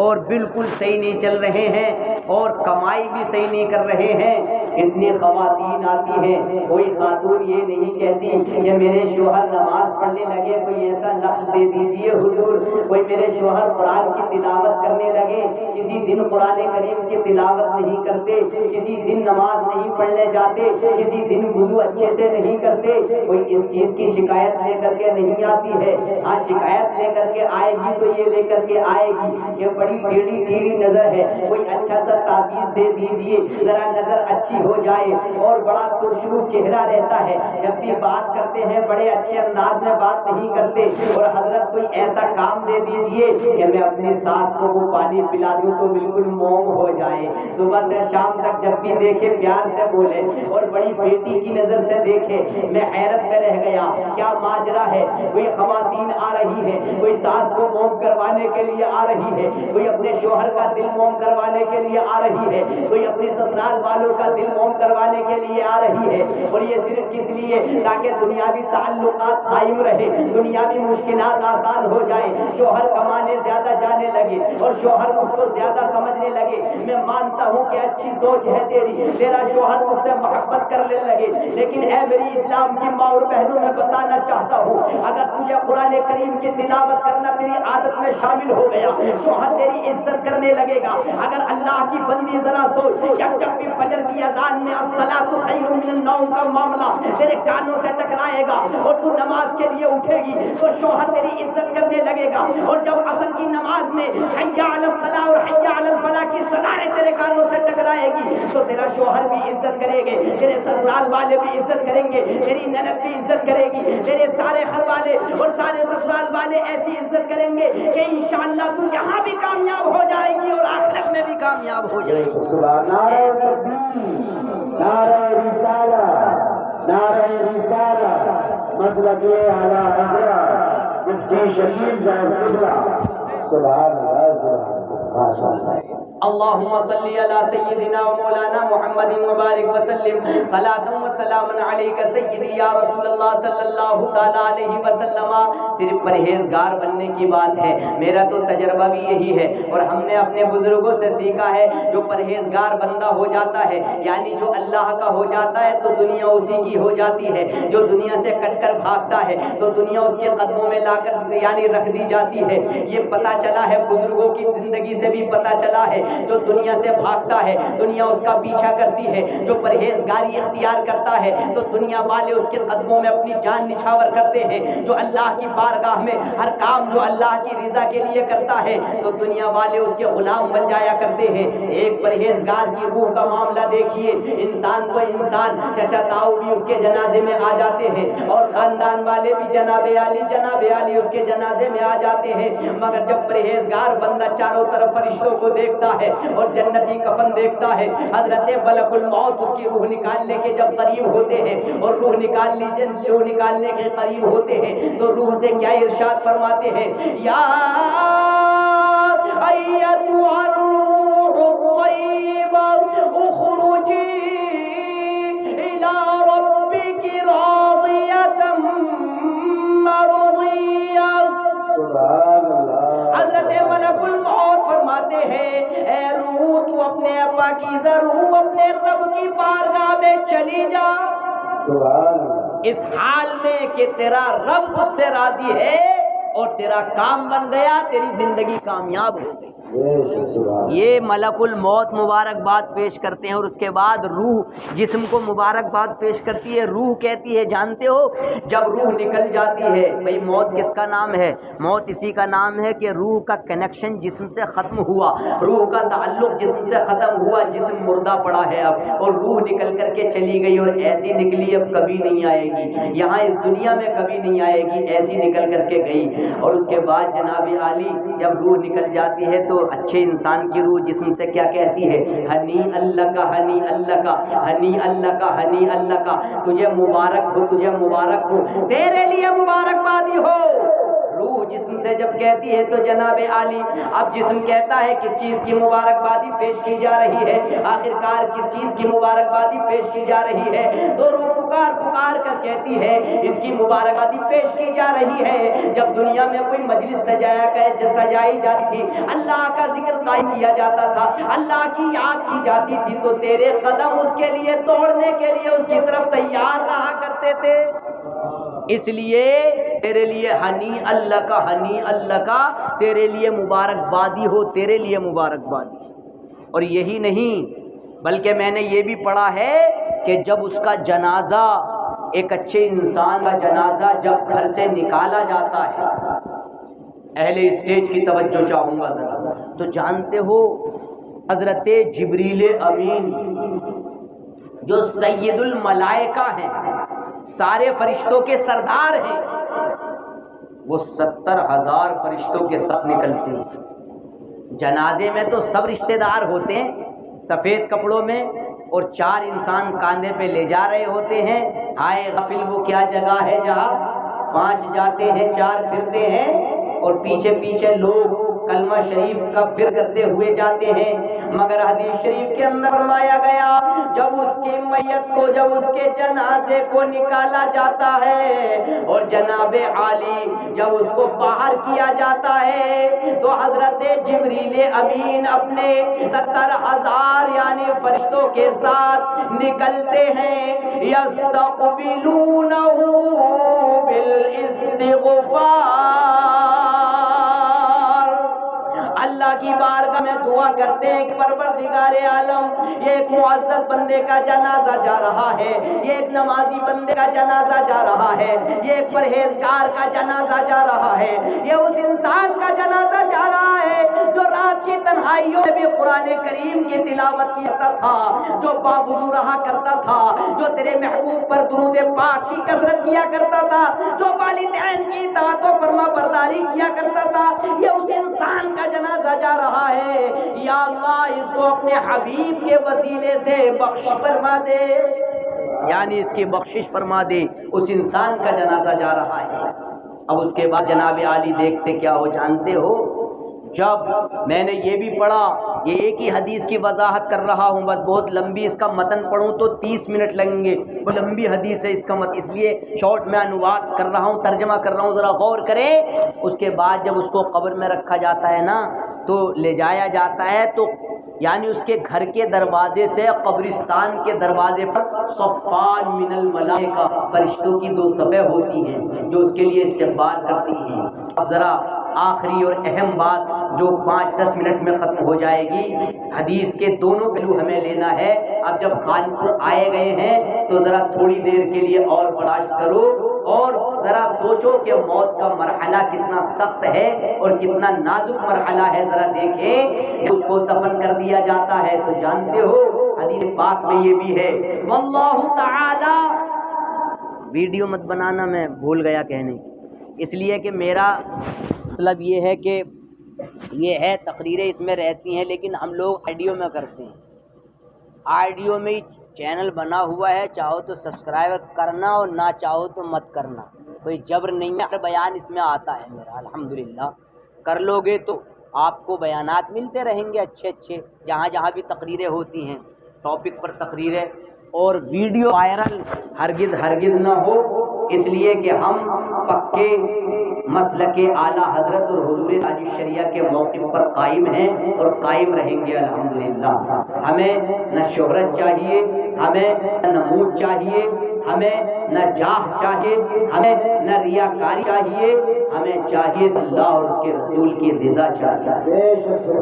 اور بالکل صحیح نہیں چل رہے ہیں اور کمائی بھی صحیح نہیں کر رہے ہیں. اتنی خواتین آتی ہیں, کوئی خاتون یہ نہیں کہتی کہ میرے شوہر نماز پڑھنے لگے کوئی ایسا نقش دے دیجئے حضور, کوئی میرے شوہر قرآن کی تلاوت کرنے لگے, کسی دن قرآن کریم کی تلاوت نہیں کرتے, کسی دن نماز نہیں پڑھنے جاتے, کسی دن وضو اچھے سے نہیں کرتے, کوئی اس چیز کی شکایت لے کر کے نہیں آتی ہے. ہاں شکایت لے کر کے آئے گی تو یہ لے کر کے آئے گی کہ بڑی ٹیڑھی ٹیڑھی نظر ہے, کوئی اچھا سا تعبیر دے دیجئے ذرا نظر اچھی ہو جائے, اور بڑا ترشرو چہرہ رہتا ہے, جب بھی بات کرتے ہیں بڑے اچھے انداز میں بات نہیں کرتے, اور حضرت کوئی ایسا کام دے دیجئے کہ میں اپنی ساس کو وہ پانی پلا دوں تو بالکل موم ہو جائے, صبح سے شام تک جب بھی دیکھے پیار سے بولے, اور بڑی بیٹی کی نظر سے دیکھے. میں حیرت میں رہ گیا کیا ماجرا ہے. کوئی خواتین آ رہی ہے, کوئی ساس کو موم کروانے کے لیے آ رہی ہے, کوئی اپنے شوہر کا دل موم کروانے کے لیے آ رہی ہے, کوئی اپنی سسرال والوں کا دل موم کروانے کے لیے آ رہی ہے, اور یہ صرف کس لیے تاکہ دنیاوی تعلقات قائم رہے, دنیاوی مشکلات آسان ہو جائے, شوہر کمانے زیادہ جانے لگے اور شوہر اس کو زیادہ سمجھنے آنے لگے، میں مانتا ہوں کہ اچھی سوچ ہے تیری، تیرا شوہر مجھ سے محبت کرنے لگے، لیکن اے میری اسلام کی ماں اور بہنوں میں بتانا چاہتا ہوں، اگر تجھے قرآن کریم کی تلاوت کرنا تیری عادت میں شامل ہو گیا، شوہر تیری عزت کرنے لگے گا۔ اگر اللہ کی بندی ذرا سوچ، جب بھی فجر کی اذان میں الصلاۃ خیر من النوم کا معاملہ تیرے کانوں سے ٹکرائے گا اور تو نماز کے لیے اٹھے گی تو شوہر تیری عزت کرنے لگے گا، اور جب عصر کی نماز میں حی علی الصلاۃ اور حی علی الفلاح کی صدائیں تیرے کانوں سے ٹکرائے گی تو تیرا شوہر بھی عزت کرے گے، تیرے سسرال والے بھی عزت کریں گے، تیری نند بھی عزت کرے گی، تیرے سارے گھر والے اور سارے سسرال والے ایسی عزت کریں گے کہ انشاءاللہ تو یہاں بھی کامیاب ہو جائے گی اور آخرت میں بھی کامیاب ہو جائے گی۔ نعرہ رسالہ، نعرہ رسالہ، مسلک اعلیٰ حضرت مفتی شفیع صاحب قبلہ، سبحان اللہ، سبحان اللہ، ماشاء اللہ۔ اللهم صل على سيدنا ومولانا محمد وبارك وسلم صلاة وسلاما عليك سيدي یا رسول اللہ صلی اللہ تعالیٰ علیہ وسلم۔ صرف پرہیزگار بننے کی بات ہے، میرا تو تجربہ بھی یہی ہے اور ہم نے اپنے بزرگوں سے سیکھا ہے، جو پرہیزگار بندہ ہو جاتا ہے یعنی جو اللہ کا ہو جاتا ہے تو دنیا اسی کی ہو جاتی ہے، جو دنیا سے کٹ کر بھاگتا ہے تو دنیا اس کے قدموں میں لا کر یعنی رکھ دی جاتی ہے۔ یہ پتہ چلا ہے، بزرگوں کی زندگی سے بھی پتہ چلا ہے، جو دنیا سے بھاگتا ہے دنیا اس کا پیچھا کرتی ہے، جو پرہیزگاری اختیار کرتا ہے تو دنیا والے اس کے قدموں میں اپنی جان نچھاور کرتے ہیں، جو اللہ کی بارگاہ میں ہر کام جو اللہ کی رضا کے لیے کرتا ہے تو دنیا والے اس کے غلام بن جایا کرتے ہیں۔ ایک پرہیزگار کی روح کا معاملہ دیکھیے، انسان تو انسان، چچا تاؤ بھی اس کے جنازے میں آ جاتے ہیں اور خاندان والے بھی جناب علی اس کے جنازے میں آ جاتے ہیں، مگر جب پرہیزگار بندہ چاروں طرف فرشتوں کو دیکھتا ہے اور جنتی کفن دیکھتا ہے، حضرت ملک الموت اس کی روح نکالنے کے جب قریب ہوتے ہیں اور روح نکالنے کے قریب ہوتے ہیں تو روح سے کیا ارشاد فرماتے ہیں، یا ایتھا الروح الطیبہ اخرجی الی ربک راضیۃ مرضیہ۔ حضرت ملک الموت فرماتے ہیں، اے روح تو اپنے پاکیزہ روح اپنے رب کی بارگاہ میں چلی جا، اس حال میں کہ تیرا رب تجھ سے راضی ہے اور تیرا کام بن گیا، تیری زندگی کامیاب ہو گئی۔ یہ ملک الموت مبارکباد پیش کرتے ہیں اور اس کے بعد روح جسم کو مبارکباد پیش کرتی ہے۔ روح کہتی ہے، جانتے ہو جب روح نکل جاتی ہے، بھئی موت کس کا نام ہے؟ موت اسی کا نام ہے کہ روح کا کنیکشن جسم سے ختم ہوا، روح کا تعلق جسم سے ختم ہوا، جسم مردہ پڑا ہے اب، اور روح نکل کر کے چلی گئی اور ایسی نکلی اب کبھی نہیں آئے گی، یہاں اس دنیا میں کبھی نہیں آئے گی، ایسی نکل کر کے گئی۔ اور اس کے بعد جناب عالی جب روح نکل جاتی ہے تو اچھے انسان کی روح جسم سے کیا کہتی ہے، ہنی اللہ کا، ہنی اللہ کا، ہنی اللہ کا، ہنی اللہ کا، تجھے مبارک ہو، تجھے مبارک ہو، تیرے لیے مبارکبادی ہو۔ روح جسم سے جب کہتی ہے تو جناب عالی اب جسم کہتا ہے کس چیز کی مبارکبادی پیش کی جا رہی ہے، آخرکار کس چیز کی مبارکبادی پیش کی جا رہی ہے، تو روح پکار پکار کر کہتی ہے اس کی مبارکبادی پیش کی جا رہی ہے، جب دنیا میں کوئی مجلس سجائی جاتی تھی، اللہ کا ذکر قائم کیا جاتا تھا، اللہ کی یاد کی جاتی تھی تو تیرے قدم اس کے لیے توڑنے کے لیے اس کی طرف تیار رہا کرتے تھے۔ اس لیے تیرے لیے ہنی اللہ کا، ہنی اللہ کا، تیرے لیے مبارکبادی ہو، تیرے لیے مبارکبادی۔ اور یہی نہیں بلکہ میں نے یہ بھی پڑھا ہے کہ جب اس کا جنازہ، ایک اچھے انسان کا جنازہ جب گھر سے نکالا جاتا ہے، اہل اسٹیج کی توجہ چاہوں گا ذرا، تو جانتے ہو حضرت جبریل امین جو سید الملائکہ ہیں، سارے فرشتوں کے سردار ہیں، وہ 70,000 فرشتوں کے ساتھ نکلتے ہیں۔ جنازے میں تو سب رشتہ دار ہوتے ہیں سفید کپڑوں میں، اور 4 انسان کاندھے پہ لے جا رہے ہوتے ہیں۔ ہائے غفل وہ کیا جگہ ہے جہاں 5 جاتے ہیں 4 پھرتے ہیں، اور پیچھے پیچھے لوگ کلمہ شریف کا ورد کرتے ہوئے جاتے ہیں، مگر حدیث شریف کے اندر فرمایا گیا جب اس کی میت کو، جب اس کے جنازے کو نکالا جاتا ہے اور جناب عالی جب اس کو باہر کیا جاتا ہے تو حضرت جبریل امین اپنے 70,000 یعنی فرشتوں کے ساتھ نکلتے ہیں، یستقبلونہ بالاستغفار، اللہ کی بارگاہ میں دعا کرتے ہیں کہ پروردگار عالم یہ ایک معزز بندے کا جنازہ جا رہا ہے، یہ ایک نمازی بندے کا جنازہ جا رہا ہے، یہ ایک پرہیزگار کا جنازہ جا رہا ہے، یہ اس انسان کا جنازہ جا رہا ہے جو رات کی تنہائیوں میں بھی قرآن کریم کی تلاوت کرتا تھا، جو باوضو رہا کرتا تھا، جو تیرے محبوب پر درود پاک کی کثرت کیا کرتا تھا، جو والدین کی اطاعت و فرما برداری کیا کرتا تھا، یہ اس انسان کا جنازہ جا رہا ہے، یا اللہ اس کو اپنے حبیب کے وسیلے سے بخش فرما دے، یعنی اس کی بخشش فرما دے، اس انسان کا جنازہ جا رہا ہے۔ اب اس کے بعد جناب عالی دیکھتے کیا ہو جانتے ہو؟ جب میں نے یہ بھی پڑھا، یہ ایک ہی حدیث کی وضاحت کر رہا ہوں، بس بہت لمبی اس کا متن پڑھوں تو 30 منٹ لگیں گے، وہ لمبی حدیث ہے اس کا متن، اس لیے شارٹ میں انواد کر رہا ہوں، ترجمہ کر رہا ہوں، ذرا غور کریں۔ اس کے بعد جب اس کو قبر میں رکھا جاتا ہے نا تو لے جایا جاتا ہے، تو یعنی اس کے گھر کے دروازے سے قبرستان کے دروازے پر صفان من الملائکہ، فرشتوں کی 2 صفیں ہوتی ہیں جو اس کے لیے استقبال کرتی ہیں۔ اب ذرا آخری اور اہم بات جو 5-10 منٹ میں ختم ہو جائے گی، حدیث کے دونوں پہلو ہمیں لینا ہے۔ اب جب خانپور آئے گئے ہیں تو ذرا تھوڑی دیر کے لیے اور برداشت کرو اور ذرا سوچو کہ موت کا مرحلہ کتنا سخت ہے اور کتنا نازک مرحلہ ہے، ذرا دیکھیں۔ اس کو دفن کر دیا جاتا ہے تو جانتے ہو حدیث پاک میں یہ بھی ہے، واللہ تعالی، ویڈیو مت بنانا، میں بھول گیا کہنے، اس لیے کہ میرا مطلب یہ ہے کہ یہ ہے تقریریں اس میں رہتی ہیں لیکن ہم لوگ آڈیو میں کرتے ہیں، آڈیو میں چینل بنا ہوا ہے، چاہو تو سبسکرائب کرنا اور نہ چاہو تو مت کرنا، کوئی جبر نہیں ہے، بیان اس میں آتا ہے میرا الحمدللہ، کر لو گے تو آپ کو بیانات ملتے رہیں گے اچھے اچھے، جہاں جہاں بھی تقریریں ہوتی ہیں، ٹاپک پر تقریریں، اور ویڈیو وائرل ہرگز نہ ہو، اس لیے کہ ہم پکے مسلک اعلیٰ حضرت اور حضور تاج الشریعہ کے موقف پر قائم ہیں اور قائم رہیں گے الحمدللہ۔ ہمیں نہ شہرت چاہیے، ہمیں نہ نمود چاہیے، ہمیں نہ جاہ چاہیے، ہمیں نہ ریاکاری چاہیے، ہمیں چاہیے اللہ اور اس کے رسول کی رضا چاہیے۔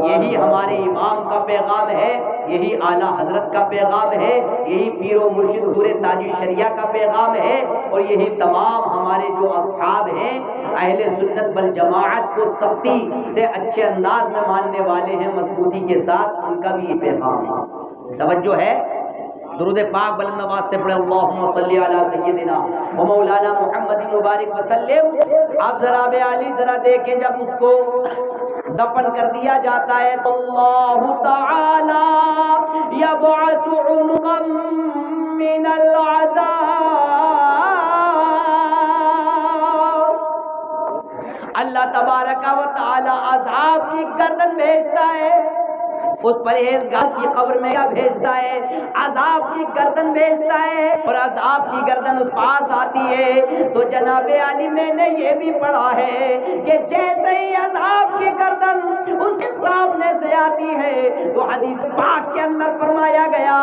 یہی ہمارے امام کا پیغام ہے، یہی اعلیٰ حضرت کا پیغام ہے، یہی پیر و مرشد حضور تاج الشریعہ کا پیغام ہے، اور یہی تمام ہمارے جو اصحاب ہیں اہل سنت والجماعت کو سختی سے اچھے انداز میں ماننے والے ہیں مضبوطی کے ساتھ، ان کا بھی یہ پیغام ہے۔ توجہ ہے، درود پاک بلند آواز سے پڑھے، اللہم صلی علی سیدنا و مولانا محمد مبارک وسلم۔ اب ذرا بے علی ذرا دیکھیں، جب اس کو دفن کر دیا جاتا ہے تو اللہ تعالی یبعث عنقا من العذاب، اللہ تبارک و تعالی عذاب کی گردن بھیجتا ہے، اس پرہیزگار کی قبر میں کیا بھیجتا ہے؟ عذاب کی گردن بھیجتا ہے، اور عذاب کی گردن اس پاس آتی ہے تو جناب علی میں نے یہ بھی پڑھا ہے کہ جیسے ہی عذاب کی گردن اس کے سامنے سے آتی ہے تو حدیث پاک کے اندر فرمایا گیا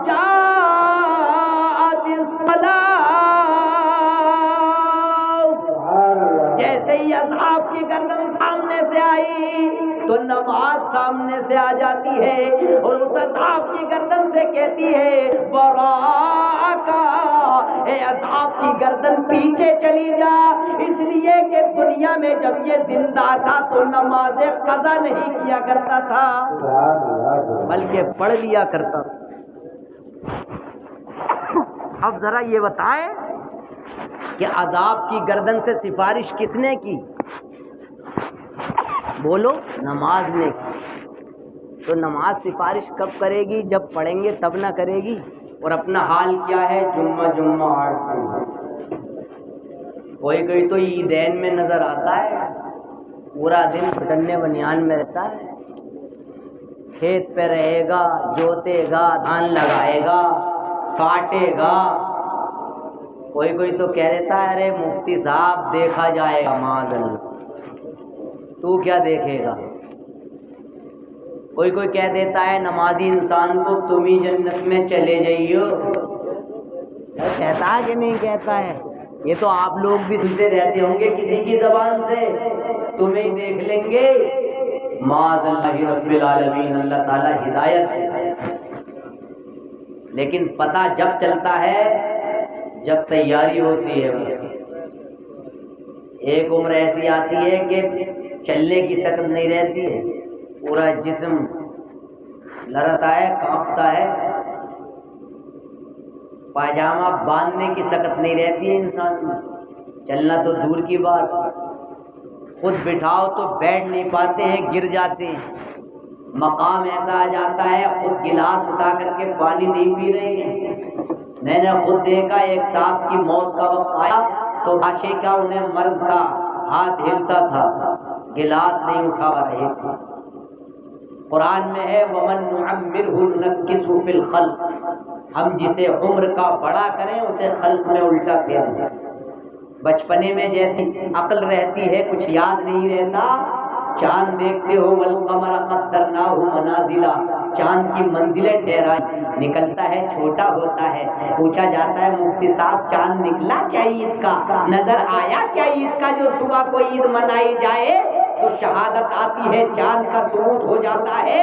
جاءت الصلاۃ، جیسے ہی عذاب کی گردن سامنے سے آئی تو نماز سامنے سے آ جاتی ہے اور اس عذاب کی گردن سے کہتی ہے براءکا، اے عذاب کی گردن پیچھے چلی جا، اس لیے کہ دنیا میں جب یہ زندہ تھا تو نماز قضا نہیں کیا کرتا تھا بلکہ پڑھ لیا کرتا تھا۔ اب ذرا یہ بتائیں کہ عذاب کی گردن سے سفارش کس نے کی؟ بولو، نماز نے کی۔ تو نماز سفارش کب کرے گی؟ جب پڑھیں گے تب نہ کرے گی۔ اور اپنا حال کیا ہے؟ جمعہ کوئی کوئی تو عیدین میں نظر آتا ہے، پورا دن پھٹنے بنیان میں رہتا ہے، کھیت پہ رہے گا، جوتے گا، دھان لگائے گا، کاٹے گا۔ کوئی تو کہہ دیتا ہے ارے مفتی صاحب دیکھا جائے گا، معاذ اللہ، تو کیا دیکھے گا؟ کوئی کہہ دیتا ہے نمازی انسان کو تم ہی جنت میں چلے جائیو، کہتا ہے کہ نہیں کہتا ہے؟ یہ تو آپ لوگ بھی سنتے رہتے ہوں گے کسی کی زبان سے، تمہیں ہی دیکھ لیں گے، معاذ اللہ رب العالمین، اللہ تعالی ہدایت ہے۔ لیکن پتہ جب چلتا ہے جب تیاری ہوتی ہے، ایک عمر ایسی آتی ہے کہ چلنے کی شکل نہیں رہتی ہے، پورا جسم لرزتا ہے، کانپتا ہے، پاجامہ باندھنے کی شکل نہیں رہتی ہے انسان میں، چلنا تو دور کی بات، خود بٹھاؤ تو بیٹھ نہیں پاتے ہیں، گر جاتے ہیں، مقام ایسا آ جاتا ہے خود گلاس اٹھا کر کے پانی نہیں پی رہے ہیں۔ میں نے خود دیکھا ایک صاحب کی موت کا وقت آیا تو عاشے کا انہیں مرض تھا، ہاتھ ہلتا تھا، گلاس نہیں اٹھا رہے تھے۔ قرآن میں ہے وَمَن نُعَمِّرْهُ نُنَكِّسْهُ فِي الْخَلْقِ، ہم جسے عمر کا بڑا کریں اسے خلق میں الٹا پھیر دیں۔ بچپنے میں جیسی عقل رہتی ہے کچھ یاد نہیں رہتا، چاند دیکھتے ہو وَالْقَمَرَ قَدَّرْنَاهُ مَنَازِلَ، چاند کی منزلیں ٹھہرائی، نکلتا ہے چھوٹا ہوتا ہے، پوچھا جاتا ہے مفتی صاحب چاند نکلا کیا عید کا، نظر آیا کیا عید کا؟ جو صبح کو عید منائی جائے تو شہادت آتی ہے، چاند کا ثبوت ہو جاتا ہے،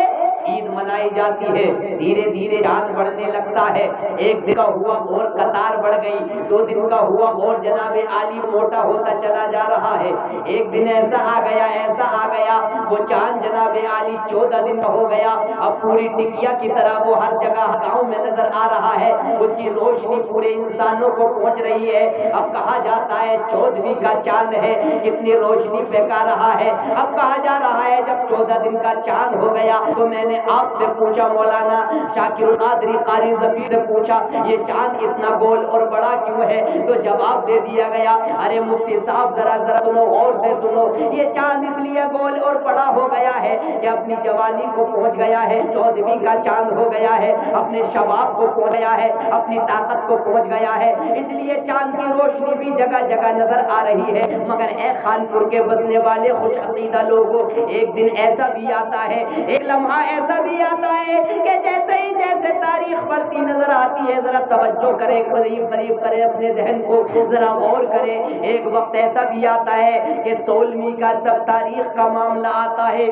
عید منائی جاتی ہے، دھیرے دھیرے چاند بڑھنے لگتا ہے، ایک دن کا ہوا اور قطار بڑھ گئی، 2 دن کا ہوا اور جناب عالی موٹا ہوتا چلا جا رہا ہے، ایک دن ایسا آ گیا وہ چاند جناب عالی 14 دن کا ہو گیا، اب پوری ٹکیا کی طرح وہ ہر جگہ گاؤں میں نظر آ رہا ہے، اس کی روشنی پورے انسانوں کو پہنچ رہی ہے۔ اب کہا جاتا ہے 14ویں کا چاند ہے، کتنی روشنی پھینکا رہا ہے۔ اب کہا جا رہا ہے جب 14 دن کا چاند ہو گیا تو میں نے آپ سے پوچھا، مولانا شاکر القادری قاری ظفیر سے پوچھا یہ چاند اتنا گول اور بڑا کیوں ہے؟ تو جواب دے دیا گیا ارے مفتی صاحب ذرا سنو، غور سے سنو، یہ چاند اس لیے گول اور بڑا ہو گیا ہے کہ اپنی جوانی کو پہنچ گیا ہے، 14ویں کا چاند ہو گیا ہے، اپنے شباب کو پہنچ گیا ہے، اپنی طاقت کو پہنچ گیا ہے، اس لیے چاند کی روشنی بھی جگہ جگہ نظر آ رہی ہے۔ مگر اے خانپور کے بسنے والے خوش عقیدہ لوگوں، ایک دن ایسا بھی آتا ہے، ایک لمحہ ایسا بھی آتا ہے کہ جیسے تاریخ بڑھتی نظر آتی ہے، ذرا توجہ کریں، قریب کریں اپنے ذہن کو، ذرا غور کریں، ایک وقت ایسا بھی آتا ہے کہ 16ویں کا جب تاریخ کا معاملہ آتا ہے،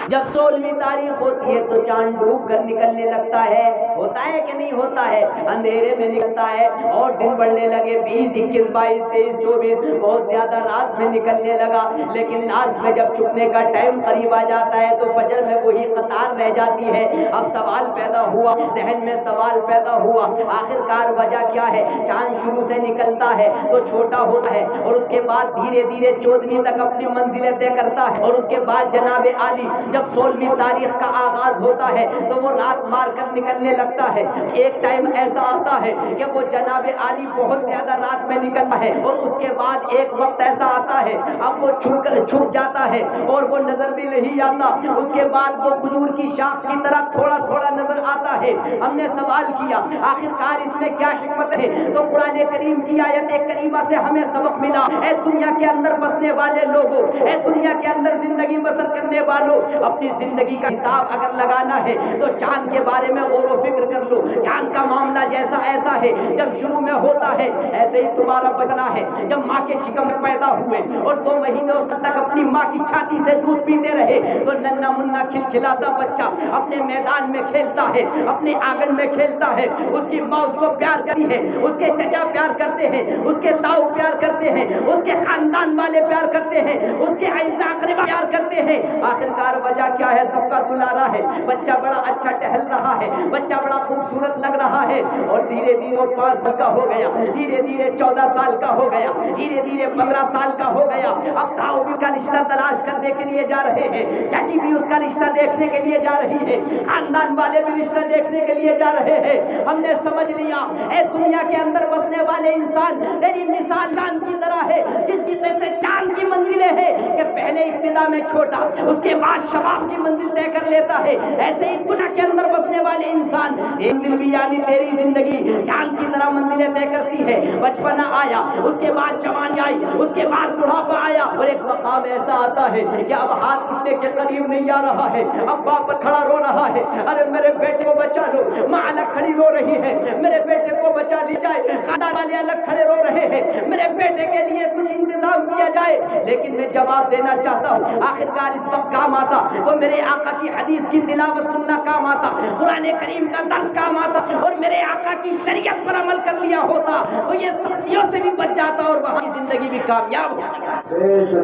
جب 16ویں تاریخ ہوتی ہے تو چاند ڈوب کر نکلنے لگتا ہے، ہوتا ہے کہ نہیں ہوتا ہے؟ اندھیرے میں نکلتا ہے اور دن بڑھنے لگے، 20 21 22 23 24 بہت زیادہ رات میں نکلنے لگا، لیکن لاسٹ میں جب چھپنے کا ٹائم قریب آ جاتا ہے تو فجر میں وہی قطار رہ جاتی ہے۔ اب سوال پیدا ہوا، ذہن میں سوال پیدا ہوا، آخر کار وجہ کیا ہے؟ چاند شروع سے نکلتا ہے تو چھوٹا ہوتا ہے اور اس کے بعد دھیرے دھیرے 14ویں تک اپنی منزلیں طے کرتا ہے، اور اس کے بعد جناب عالی جب 16ویں تاریخ کا آغاز ہوتا ہے تو وہ رات مار کر نکلنے لگتا ہے۔ ایک ٹائم ایسا آتا ہے کہ وہ جناب عالی بہت زیادہ رات میں نکلتا ہے، اور اس کے بعد ایک وقت ایسا آتا ہے اب وہ چھپ جاتا ہے اور وہ نظر بھی نہیں آتا، اس کے بعد وہ کھجور کی شاخ کی طرح تھوڑا تھوڑا نظر آتا ہے۔ ہم نے سوال کیا آخر کار اس میں کیا حکمت ہے؟ تو قرآن کریم کی آیت کریمہ سے ہمیں سبق ملا، اے دنیا کے اندر بسنے والے لوگوں، اے دنیا کے اندر زندگی بسر کرنے والوں، اپنی زندگی کا حساب اگر لگانا ہے تو چاند کے بارے میں غور و فکر کر لو۔ چاند کا معاملہ جیسا ایسا ہے، جب شروع میں ہوتا ہے ایسے ہی تمہارا بچنا ہے، جب ماں کے شکم میں پیدا ہوئے اور 2 مہینوں تک اپنی ماں کی چھاتی سے دودھ پیتے رہے تو ننا منا کھلکھلاتا بچہ اپنے میدان میں کھیلتا ہے، اپنے آنگن میں کھیلتا ہے، اس کی ماں اس کو پیار کرتی ہے، اس کے چچا پیار کرتے ہیں، اس کے تاؤ پیار کرتے ہیں، اس کے خاندان والے پیار کرتے ہیں، اس کے اعزاء اقربا پیار کرتے ہیں۔ آخرکار وجہ کیا ہے؟ سب کا دلارا ہے، بچہ بڑا اچھا ٹہل رہا ہے، بچہ بڑا خوبصورت لگ رہا ہے، اور دھیرے دھیرے وہ 5 سال کا ہو گیا، دھیرے دھیرے 14 سال کا ہو گیا، دھیرے دھیرے 15 سال کا ہو گیا۔ اب تاؤ بھی کا رشتہ تلاش کرنے کے لیے جا رہے ہیں، چچی بھی اس کا رشتہ دیکھنے کے لیے جا رہی ہے، خاندان والے بھی رشتہ دیکھنے کے لیے جا رہے ہیں۔ ہم نے سمجھ لیا اے دنیا کے اندر بسنے والے انسان، تیری مثال چاند کی طرح ہے، جس کی جیسے چاند کی منزلیں ہیں کہ پہلے ابتدا میں چھوٹا، اس کے بعد شباب کی منزل طے کر لیتا ہے، ایسے ہی دنیا کے اندر بسنے والے انسان ایک دل بھی یعنی تیری زندگی چاند کی طرح منزلیں طے کرتی ہے۔ بچپنا آیا، اس کے بعد جوانی آئی، اس کے بعد بڑھاپا آیا، اور ایک مقام ایسا آتا ہے کہ اب ہاتھ اٹھنے کے قریب نہیں آ رہا ہے، اب باپ کھڑا رو رہا ہے، ارے میرے بیٹے کو بچا لو، ماں الگ کھڑی رو رہی ہے، میرے بیٹے کو بچا لی جائے، خاندان والے الگ کھڑے رو رہے ہیں، میرے بیٹے کے لیے کچھ انتظام کیا جائے۔ لیکن میں جواب دینا چاہتا ہوں، آخرکار اس وقت کام آتا تو میرے آقا کی حدیث کی تلاوت سننا کام آتا، قرآن کریم کا درس کام آتا، اور میرے آقا کی شریعت پر عمل کر لیا ہوتا تو یہ سختیوں سے بھی بچ جاتا اور وہاں کی زندگی بھی کامیاب ہو جاتی۔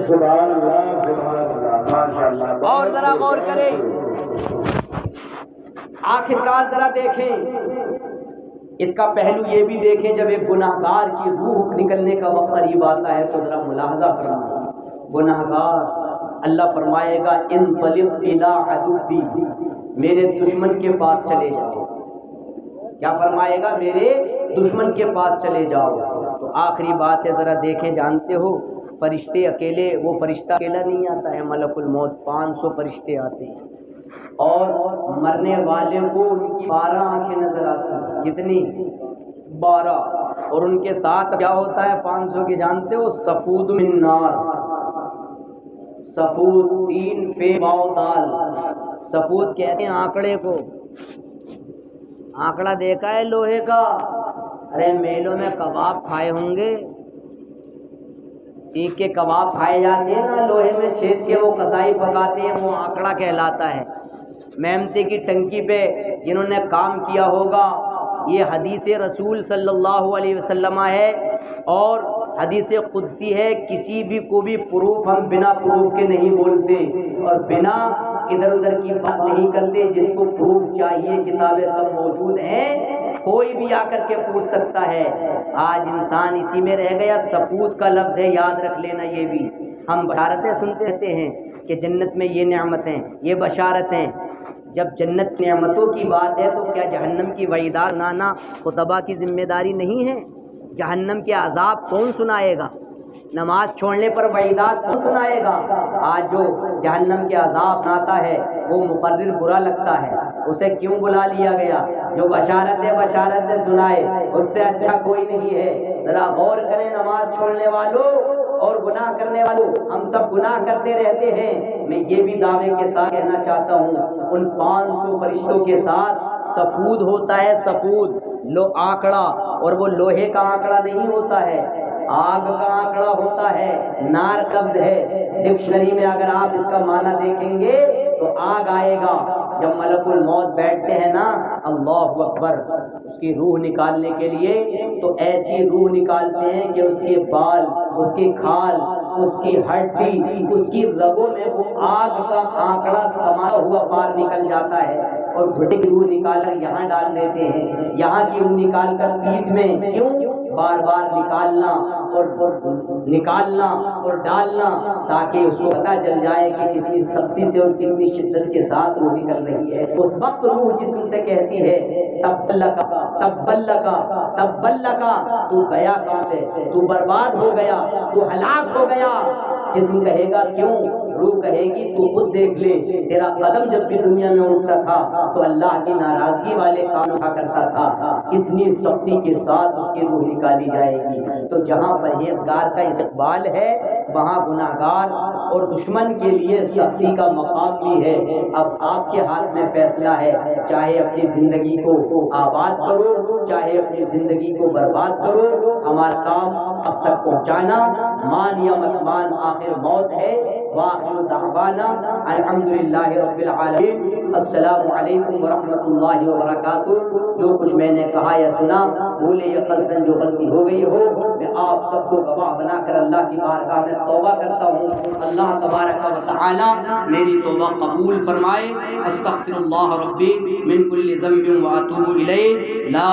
سبحان اللہ، سبحان اللہ، ماشاءاللہ۔ اور ذرا غور کریں، آخرکار ذرا دیکھیں اس کا پہلو یہ بھی دیکھیں، جب ایک گناہگار کی روح نکلنے کا وقت قریب آتا ہے تو ذرا ملاحظہ فرمائیں۔ گناہگار، اللہ فرمائے گا انطلق الی عدوی، میرے دشمن کے پاس چلے جاؤ۔ کیا فرمائے گا؟ میرے دشمن کے پاس چلے جاؤ۔ تو آخری بات ہے، ذرا دیکھیں، جانتے ہو فرشتے اکیلے، وہ فرشتہ اکیلا نہیں آتا ہے، ملک الموت 500 فرشتے آتے ہیں، اور مرنے والے کو ان کی 12 آنکھیں نظر آتی ہیں۔ کتنی؟ 12۔ اور ان کے ساتھ کیا ہوتا ہے 500 کے؟ جانتے ہو؟ سفود من نار، سفود، سین فے واو دال، سفود کہتے ہیں آنکڑے کو۔ آنکڑا دیکھا ہے لوہے کا؟ ارے میلوں میں کباب کھائے ہوں گے، ٹیک کے کباب کھائے جاتے ہیں نا، لوہے میں چھید کے وہ قصائی پکاتے ہیں، وہ آنکڑا کہلاتا ہے۔ میمتے کی ٹنکی پہ جنہوں نے کام کیا ہوگا، یہ حدیث رسول صلی اللہ علیہ وسلم ہے، اور حدیث قدسی ہے، کسی بھی کو بھی پروف ہم بنا پروف کے نہیں بولتے، اور بنا ادھر ادھر کی بات نہیں کرتے، جس کو پروف چاہیے کتابیں سب موجود ہیں، کوئی بھی آ کر کے پوچھ سکتا ہے۔ آج انسان اسی میں رہ گیا، سفود کا لفظ ہے، یاد رکھ لینا۔ یہ بھی ہم بشارتیں سنتے رہتے ہیں کہ جنت میں یہ نعمتیں، یہ بشارتیں۔ جب جنت نعمتوں کی بات ہے تو کیا جہنم کی وعیدات سنانا خطبہ کی ذمہ داری نہیں ہے؟ جہنم کے عذاب کون سنائے گا؟ نماز چھوڑنے پر وعیدات کون سنائے گا؟ آج جو جہنم کے عذاب سناتا ہے وہ مقرر برا لگتا ہے، اسے کیوں بلا لیا گیا؟ جو بشارتیں سنائے اس سے اچھا کوئی نہیں ہے۔ ذرا غور کریں نماز چھوڑنے والوں اور گناہ کرنے والوں، ہم سب گناہ کرتے رہتے ہیں۔ میں یہ بھی دعوے کے ساتھ کہنا چاہتا ہوں، ان 500 فرشتوں کے ساتھ سفود ہوتا ہے، سفود آنکڑا، اور وہ لوہے کا آنکڑا نہیں ہوتا ہے، آگ کا آنکڑا ہوتا ہے، نار قبض ہے۔ ڈکشنری میں اگر آپ اس کا معنی دیکھیں گے تو آگ آئے گا۔ جب ملک الموت بیٹھتے ہیں نا، اللہ اکبر، اس کی روح نکالنے کے لیے تو ایسی روح نکالتے ہیں کہ اس کے بال، اس کی کھال، اس کی ہڈی، اس کی رگوں میں وہ آگ کا آنکڑا سما ہوا پار نکل جاتا ہے، اور گھٹے کی روح نکال کر یہاں ڈال دیتے ہیں، یہاں کی روح نکال کر پیٹھ میں۔ کیوں؟ بار بار نکالنا اور ڈالنا، تاکہ اس کو پتہ چل جائے کہ کتنی سختی سے اور کتنی شدت کے ساتھ روح نکل رہی ہے۔ اس وقت روح جسم سے کہتی ہے تبلکا تبلکا تبلکا، تو گیا کہاں سے؟ تو برباد ہو گیا، تو ہلاک ہو گیا۔ جسم کہے گا کیوں؟ روح کہے گی تو خود دیکھ لے، تیرا قدم جب بھی دنیا میں اٹھتا تھا تو اللہ کی ناراضگی والے کام اٹھا کرتا تھا، اتنی سختی کے ساتھ اس کی روح نکالی جائے گی۔ تو جہاں پرہیزگار کا استقبال ہے وہاں گناہگار اور دشمن کے لیے سختی کا مقام بھی ہے۔ اب آپ کے ہاتھ میں فیصلہ ہے، چاہے اپنی زندگی کو آباد کرو، چاہے اپنی زندگی کو برباد کرو۔ ہمارا کام اب تک پہنچانا، مان یا مت مان آخر موت ہے۔ وآخر دعوانا الحمدللہ رب العالمین۔ السلام علیکم ورحمۃ اللہ وبرکاتہ۔ جو کچھ میں نے کہا یا سنا بھولے یا قصداً جو غلطی ہو گئی ہو، میں آپ سب کو گواہ بنا کر اللہ کی بارگاہ میں توبہ کرتا ہوں۔ اللہ تبارک و تعالی میری توبہ قبول فرمائے۔ استغفر اللہ ربی من کل ذنب واتوب الیہ۔ لا